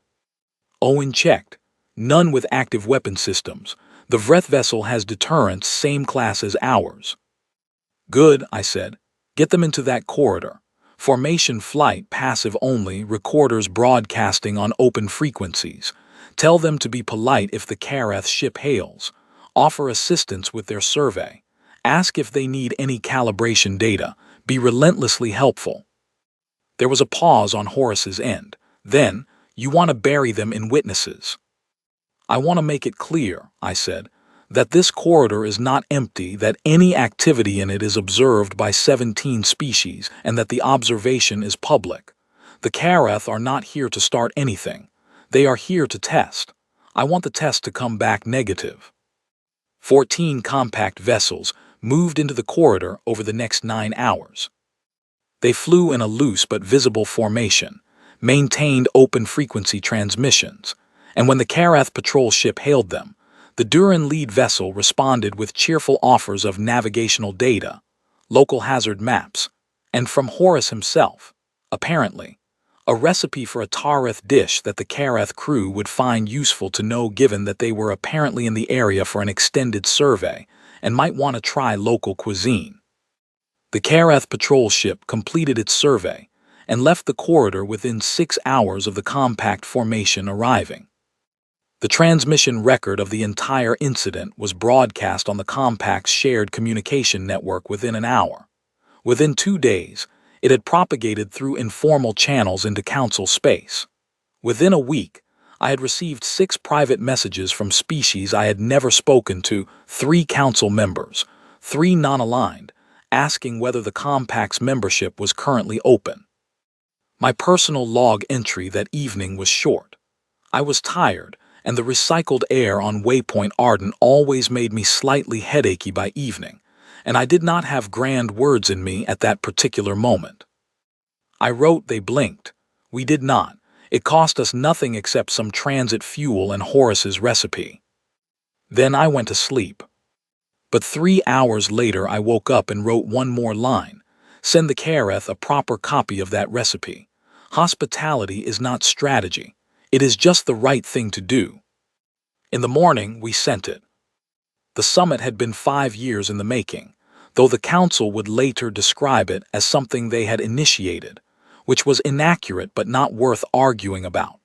Owen checked. "None with active weapon systems. The Vreth vessel has deterrents same class as ours." "Good," I said. "Get them into that corridor. Formation flight, passive only, recorders broadcasting on open frequencies. Tell them to be polite if the Karath ship hails. Offer assistance with their survey. Ask if they need any calibration data. Be relentlessly helpful." There was a pause on Horus's end. Then, "You want to bury them in witnesses." "I want to make it clear," I said, "that this corridor is not empty, that any activity in it is observed by 17 species, and that the observation is public. The Karath are not here to start anything. They are here to test. I want the test to come back negative. 14 compact vessels moved into the corridor over the next 9 hours. They flew in a loose but visible formation, maintained open-frequency transmissions, and when the Karath patrol ship hailed them, the Duran lead vessel responded with cheerful offers of navigational data, local hazard maps, and from Horus himself, apparently, a recipe for a Tareth dish that the Karath crew would find useful to know given that they were apparently in the area for an extended survey and might want to try local cuisine. The Karath patrol ship completed its survey and left the corridor within 6 hours of the compact formation arriving. The transmission record of the entire incident was broadcast on the compact's shared communication network within an hour. Within 2 days, it had propagated through informal channels into council space. Within a week, I had received 6 private messages from species I had never spoken to, 3 council members, 3 non-aligned, asking whether the compact's membership was currently open. My personal log entry that evening was short. I was tired, and the recycled air on Waypoint Arden always made me slightly headachy by evening, and I did not have grand words in me at that particular moment. I wrote they blinked. We did not. It cost us nothing except some transit fuel and Horace's recipe. Then I went to sleep. But 3 hours later I woke up and wrote one more line. Send the Karath a proper copy of that recipe. Hospitality is not strategy. It is just the right thing to do. In the morning, we sent it. The summit had been 5 years in the making, though the council would later describe it as something they had initiated, which was inaccurate but not worth arguing about.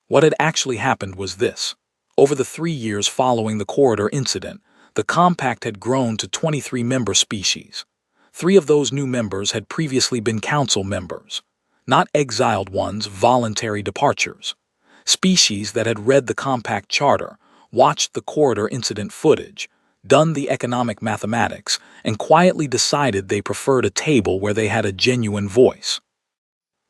What had actually happened was this. Over the 3 years following the corridor incident, the compact had grown to 23 member species. 3 of those new members had previously been council members, not exiled ones, voluntary departures. Species that had read the compact charter, watched the corridor incident footage, done the economic mathematics, and quietly decided they preferred a table where they had a genuine voice.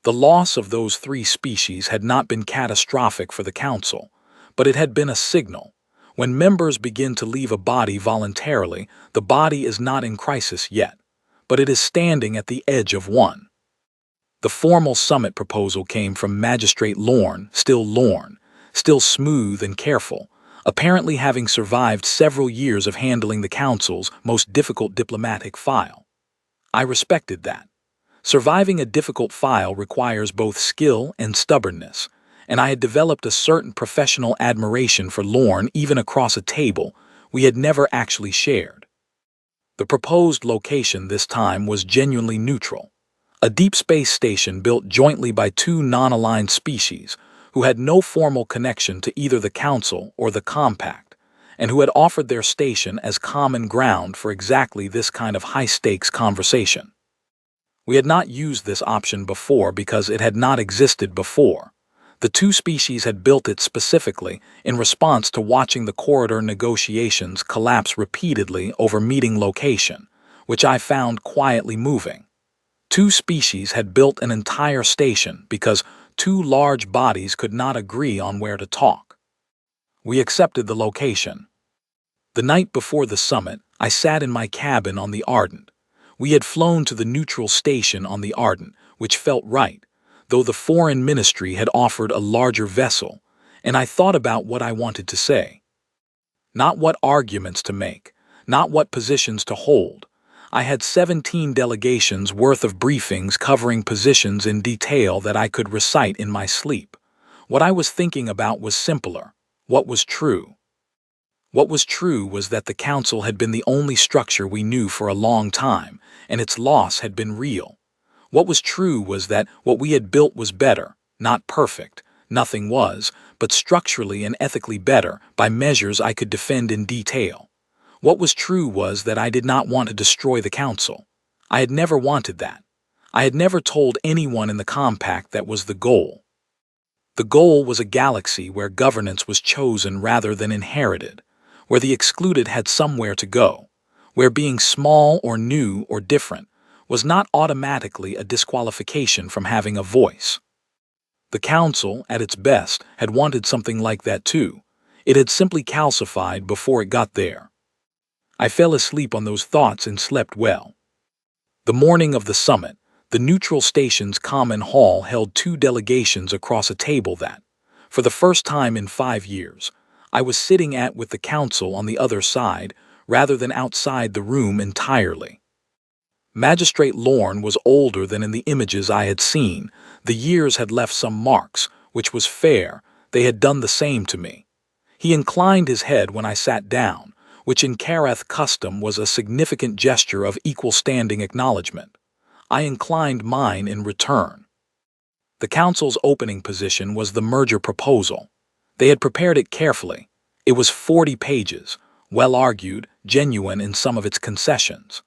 The loss of those 3 species had not been catastrophic for the council, but it had been a signal. When members begin to leave a body voluntarily, the body is not in crisis yet, but it is standing at the edge of one. The formal summit proposal came from Magistrate Lorne, still smooth and careful, apparently having survived several years of handling the council's most difficult diplomatic file. I respected that. Surviving a difficult file requires both skill and stubbornness, and I had developed a certain professional admiration for Lorne even across a table we had never actually shared. The proposed location this time was genuinely neutral. A deep space station built jointly by 2 non-aligned species who had no formal connection to either the Council or the Compact, and who had offered their station as common ground for exactly this kind of high-stakes conversation. We had not used this option before because it had not existed before. The 2 species had built it specifically in response to watching the corridor negotiations collapse repeatedly over meeting location, which I found quietly moving. 2 species had built an entire station because 2 large bodies could not agree on where to talk. We accepted the location. The night before the summit, I sat in my cabin on the Ardent. We had flown to the neutral station on the Ardent, which felt right, though the foreign ministry had offered a larger vessel, and I thought about what I wanted to say. Not what arguments to make, not what positions to hold. I had 17 delegations worth of briefings covering positions in detail that I could recite in my sleep. What I was thinking about was simpler. What was true? What was true was that the council had been the only structure we knew for a long time, and its loss had been real. What was true was that what we had built was better, not perfect, nothing was, but structurally and ethically better by measures I could defend in detail. What was true was that I did not want to destroy the council. I had never wanted that. I had never told anyone in the compact that was the goal. The goal was a galaxy where governance was chosen rather than inherited, where the excluded had somewhere to go, where being small or new or different was not automatically a disqualification from having a voice. The council, at its best, had wanted something like that too, It had simply calcified before it got there. I fell asleep on those thoughts and slept well. The morning of the summit, the neutral station's common hall held two delegations across a table that, for the first time in 5 years, I was sitting at with the council on the other side rather than outside the room entirely. Magistrate Lorne was older than in the images I had seen. The years had left some marks, which was fair. They had done the same to me. He inclined his head when I sat down, which in Karath custom was a significant gesture of equal standing acknowledgement. I inclined mine in return. The council's opening position was the merger proposal. They had prepared it carefully. It was 40 pages, well argued, genuine in some of its concessions.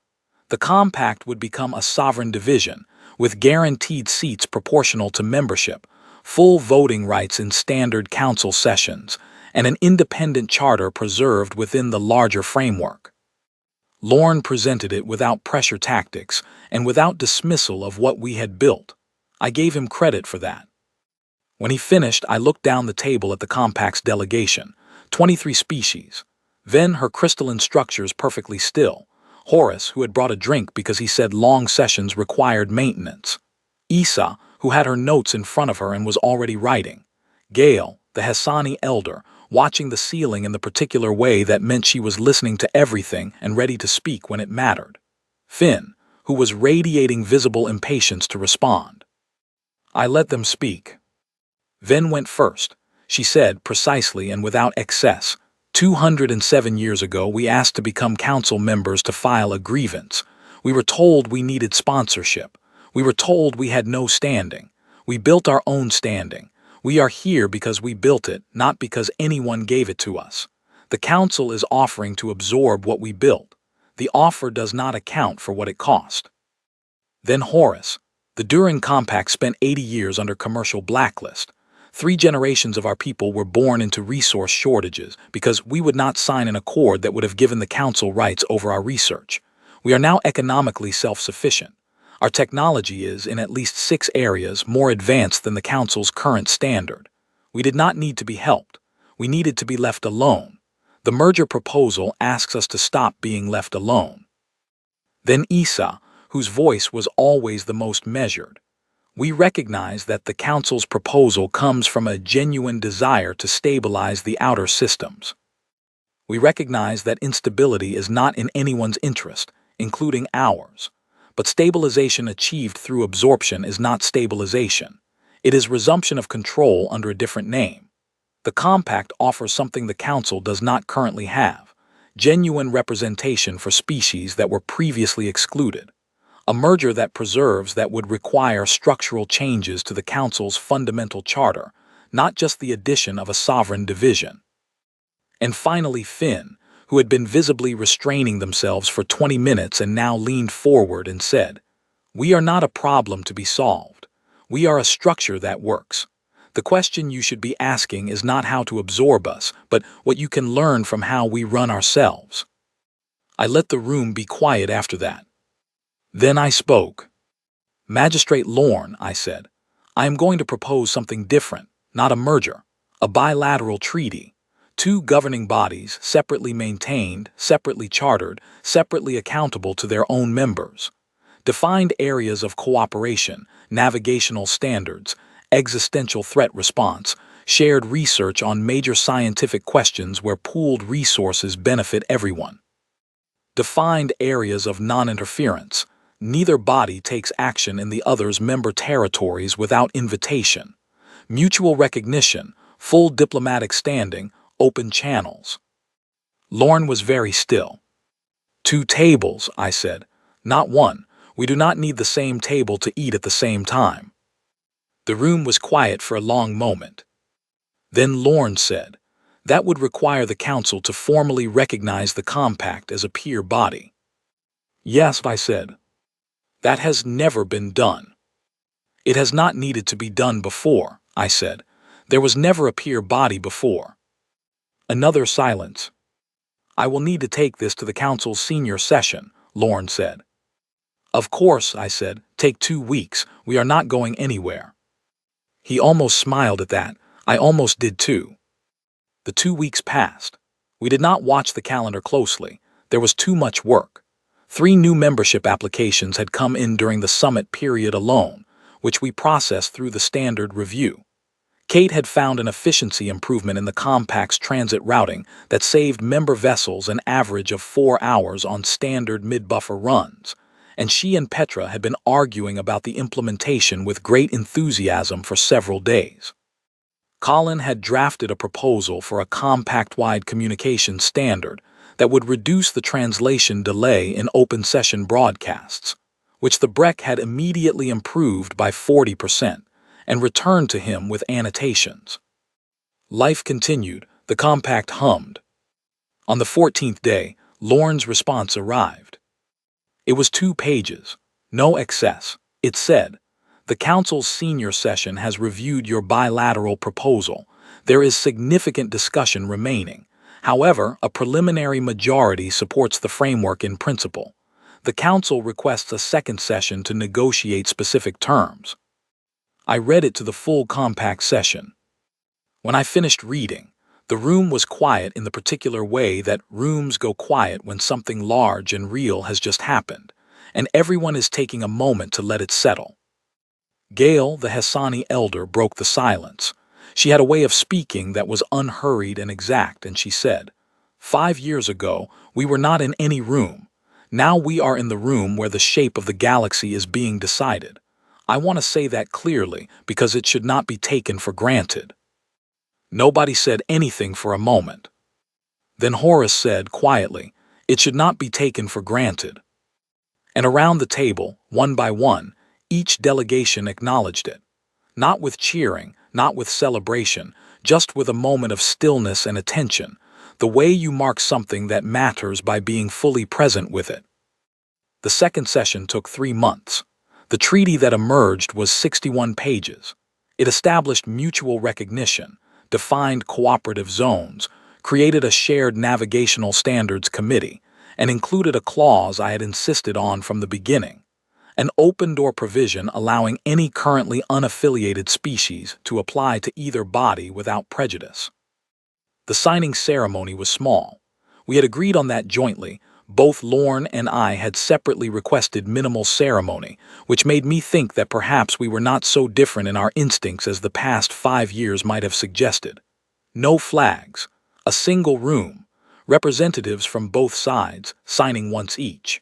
The compact would become a sovereign division, with guaranteed seats proportional to membership, full voting rights in standard council sessions, and an independent charter preserved within the larger framework. Lorne presented it without pressure tactics and without dismissal of what we had built. I gave him credit for that. When he finished, I looked down the table at the compact's delegation, 23 species. Then her crystalline structures perfectly still. Horace, who had brought a drink because he said long sessions required maintenance. Isa, who had her notes in front of her and was already writing. Gale, the Hassani elder, watching the ceiling in the particular way that meant she was listening to everything and ready to speak when it mattered. Finn, who was radiating visible impatience to respond. I let them speak. Ven went first. She said, precisely and without excess, 207 years ago we asked to become council members to file a grievance. We were told we needed sponsorship. We were told we had no standing. We built our own standing. We are here because we built it, not because anyone gave it to us. The council is offering to absorb what we built. The offer does not account for what it cost. Then Horace. The Durin Compact spent 80 years under commercial blacklist. 3 generations of our people were born into resource shortages because we would not sign an accord that would have given the council rights over our research. We are now economically self-sufficient. Our technology is, in at least 6 areas, more advanced than the council's current standard. We did not need to be helped. We needed to be left alone. The merger proposal asks us to stop being left alone. Then Isa, whose voice was always the most measured. We recognize that the council's proposal comes from a genuine desire to stabilize the outer systems. We recognize that instability is not in anyone's interest, including ours. But stabilization achieved through absorption is not stabilization. It is resumption of control under a different name. The compact offers something the council does not currently have: genuine representation for species that were previously excluded. A merger that preserves that would require structural changes to the council's fundamental charter, not just the addition of a sovereign division. And finally Finn, who had been visibly restraining themselves for 20 minutes and now leaned forward and said, "We are not a problem to be solved. We are a structure that works. The question you should be asking is not how to absorb us, but what you can learn from how we run ourselves." I let the room be quiet after that. Then I spoke. "Magistrate Lorne," I said, "I am going to propose something different, not a merger, a bilateral treaty. 2 governing bodies, separately maintained, separately chartered, separately accountable to their own members. Defined areas of cooperation, navigational standards, existential threat response, shared research on major scientific questions where pooled resources benefit everyone. Defined areas of non-interference. Neither body takes action in the other's member territories without invitation. Mutual recognition, full diplomatic standing, open channels." Lorne was very still. "2 tables," I said. "Not one. We do not need the same table to eat at the same time." The room was quiet for a long moment. Then Lorne said, "That would require the council to formally recognize the compact as a peer body." "Yes," I said. "That has never been done." "It has not needed to be done before," I said. "There was never a peer body before." Another silence. "I will need to take this to the council's senior session," Lorne said. "Of course," I said, "take 2 weeks. We are not going anywhere." He almost smiled at that. I almost did too. The 2 weeks passed. We did not watch the calendar closely. There was too much work. 3 new membership applications had come in during the summit period alone, which we processed through the standard review. Kate had found an efficiency improvement in the Compact's transit routing that saved member vessels an average of 4 hours on standard mid-buffer runs, and she and Petra had been arguing about the implementation with great enthusiasm for several days. Colin had drafted a proposal for a compact-wide communication standard that would reduce the translation delay in open session broadcasts, which the Breck had immediately improved by 40% and returned to him with annotations. Life continued, the compact hummed. On the 14th day, Lorne's response arrived. It was 2 pages, no excess. It said, "The Council's senior session has reviewed your bilateral proposal. There is significant discussion remaining. However, a preliminary majority supports the framework in principle. The Council requests a second session to negotiate specific terms." I read it to the full compact session. When I finished reading, the room was quiet in the particular way that rooms go quiet when something large and real has just happened, and everyone is taking a moment to let it settle. Gail, the Hassani elder, broke the silence. She had a way of speaking that was unhurried and exact, and she said, "5 years ago, we were not in any room. Now we are in the room where the shape of the galaxy is being decided. I want to say that clearly because it should not be taken for granted." Nobody said anything for a moment. Then Horace said quietly, "It should not be taken for granted." And around the table, one by one, each delegation acknowledged it. Not with cheering, not with celebration, just with a moment of stillness and attention, the way you mark something that matters by being fully present with it. The second session took 3 months. The treaty that emerged was 61 pages. It established mutual recognition, defined cooperative zones, created a shared navigational standards committee, and included a clause I had insisted on from the beginning, an open-door provision allowing any currently unaffiliated species to apply to either body without prejudice. The signing ceremony was small. We had agreed on that jointly. Both Lorne and I had separately requested minimal ceremony, which made me think that perhaps we were not so different in our instincts as the past 5 years might have suggested. No flags, a single room, representatives from both sides signing once each.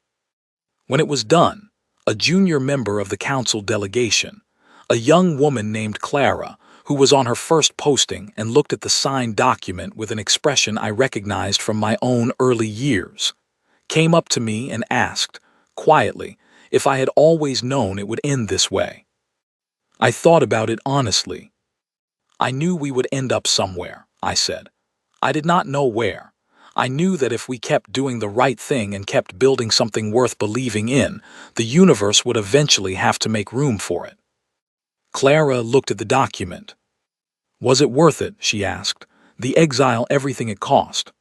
When it was done, a junior member of the council delegation, a young woman named Clara, who was on her first posting and looked at the signed document with an expression I recognized from my own early years, came up to me and asked, quietly, if I had always known it would end this way. I thought about it honestly. "I knew we would end up somewhere," I said. "I did not know where. I knew that if we kept doing the right thing and kept building something worth believing in, the universe would eventually have to make room for it." Clara looked at the document. "Was it worth it?" she asked. "The exile, everything it cost?"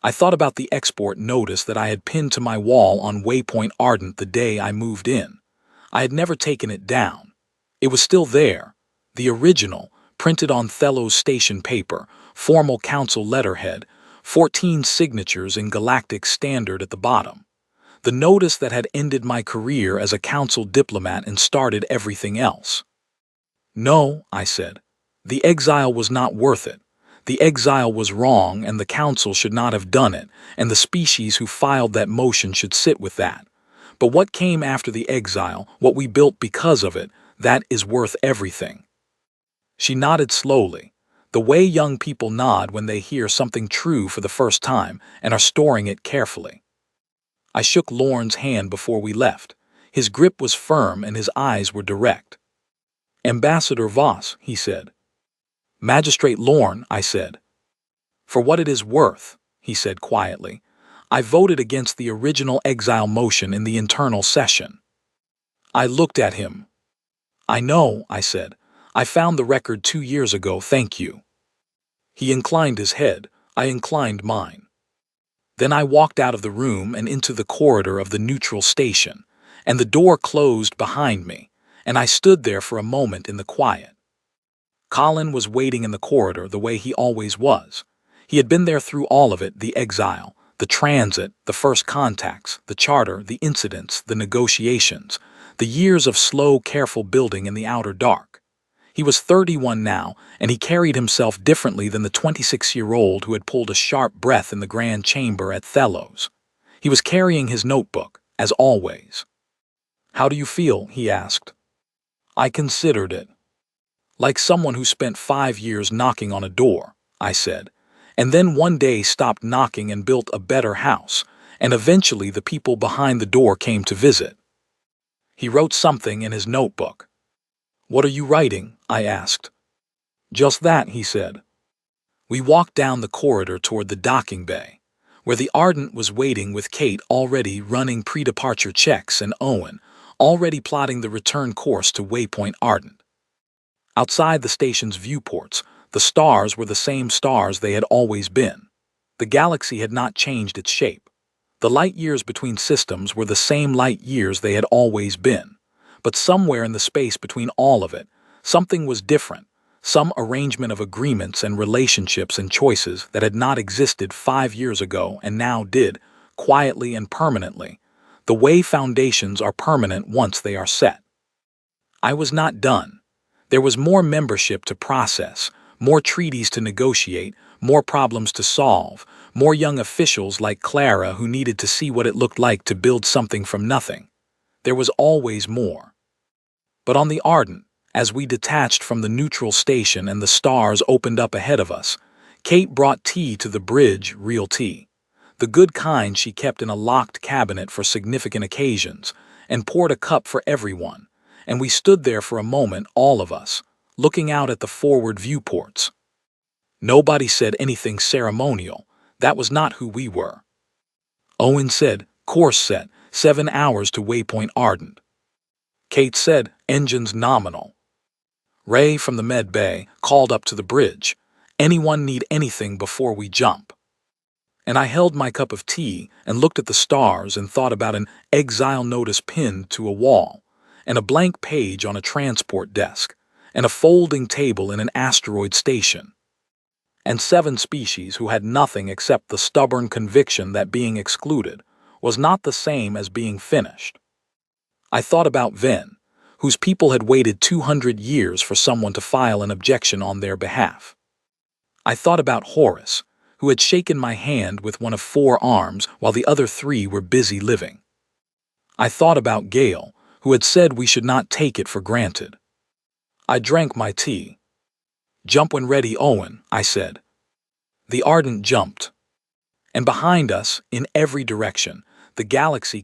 I thought about the export notice that I had pinned to my wall on Waypoint Ardent the day I moved in. I had never taken it down. It was still there, the original, printed on Thello's station paper, formal council letterhead, 14 signatures in galactic standard at the bottom. The notice that had ended my career as a council diplomat and started everything else. "No," I said. "The exile was not worth it. The exile was wrong, and the council should not have done it, and the species who filed that motion should sit with that. But what came after the exile, what we built because of it, that is worth everything." She nodded slowly, the way young people nod when they hear something true for the first time and are storing it carefully. I shook Lorne's hand before we left. His grip was firm and his eyes were direct. "Ambassador Voss," he said. "Magistrate Lorne," I said. "For what it is worth," he said quietly, "I voted against the original exile motion in the internal session." I looked at him. "I know," I said. "I found the record 2 years ago, thank you." He inclined his head. I inclined mine. Then I walked out of the room and into the corridor of the neutral station, and the door closed behind me, and I stood there for a moment in the quiet. Colin was waiting in the corridor the way he always was. He had been there through all of it: the exile, the transit, the first contacts, the charter, the incidents, the negotiations, the years of slow, careful building in the outer dark. He was 31 now, and he carried himself differently than the 26-year-old who had pulled a sharp breath in the grand chamber at Thelos. He was carrying his notebook, as always. "How do you feel?" he asked. I considered it. "Like someone who spent 5 years knocking on a door," I said, "and then one day stopped knocking and built a better house, and eventually the people behind the door came to visit." He wrote something in his notebook. "What are you writing?" I asked. "Just that," he said. We walked down the corridor toward the docking bay, where the Ardent was waiting with Kate already running pre-departure checks and Owen already plotting the return course to Waypoint Ardent. Outside the station's viewports, the stars were the same stars they had always been. The galaxy had not changed its shape. The light years between systems were the same light years they had always been. But somewhere in the space between all of it, something was different, some arrangement of agreements and relationships and choices that had not existed 5 years ago and now did, quietly and permanently, the way foundations are permanent once they are set. I was not done. There was more membership to process, more treaties to negotiate, more problems to solve, more young officials like Clara who needed to see what it looked like to build something from nothing. There was always more. But on the Ardent, as we detached from the neutral station and the stars opened up ahead of us, Kate brought tea to the bridge, real tea. The good kind she kept in a locked cabinet for significant occasions, and poured a cup for everyone. And we stood there for a moment, all of us, looking out at the forward viewports. Nobody said anything ceremonial. That was not who we were. Owen said, "Course set, 7 hours to Waypoint Ardent." Kate said, "Engines nominal." Ray from the med bay called up to the bridge, "Anyone need anything before we jump?" And I held my cup of tea and looked at the stars and thought about an exile notice pinned to a wall, and a blank page on a transport desk, and a folding table in an asteroid station, and 7 species who had nothing except the stubborn conviction that being excluded was not the same as being finished. I thought about Ven, whose people had waited 200 years for someone to file an objection on their behalf. I thought about Horace, who had shaken my hand with one of 4 arms while the other 3 were busy living. I thought about Gale, who had said we should not take it for granted. I drank my tea. "Jump when ready, Owen," I said. The Ardent jumped. And behind us, in every direction, the galaxy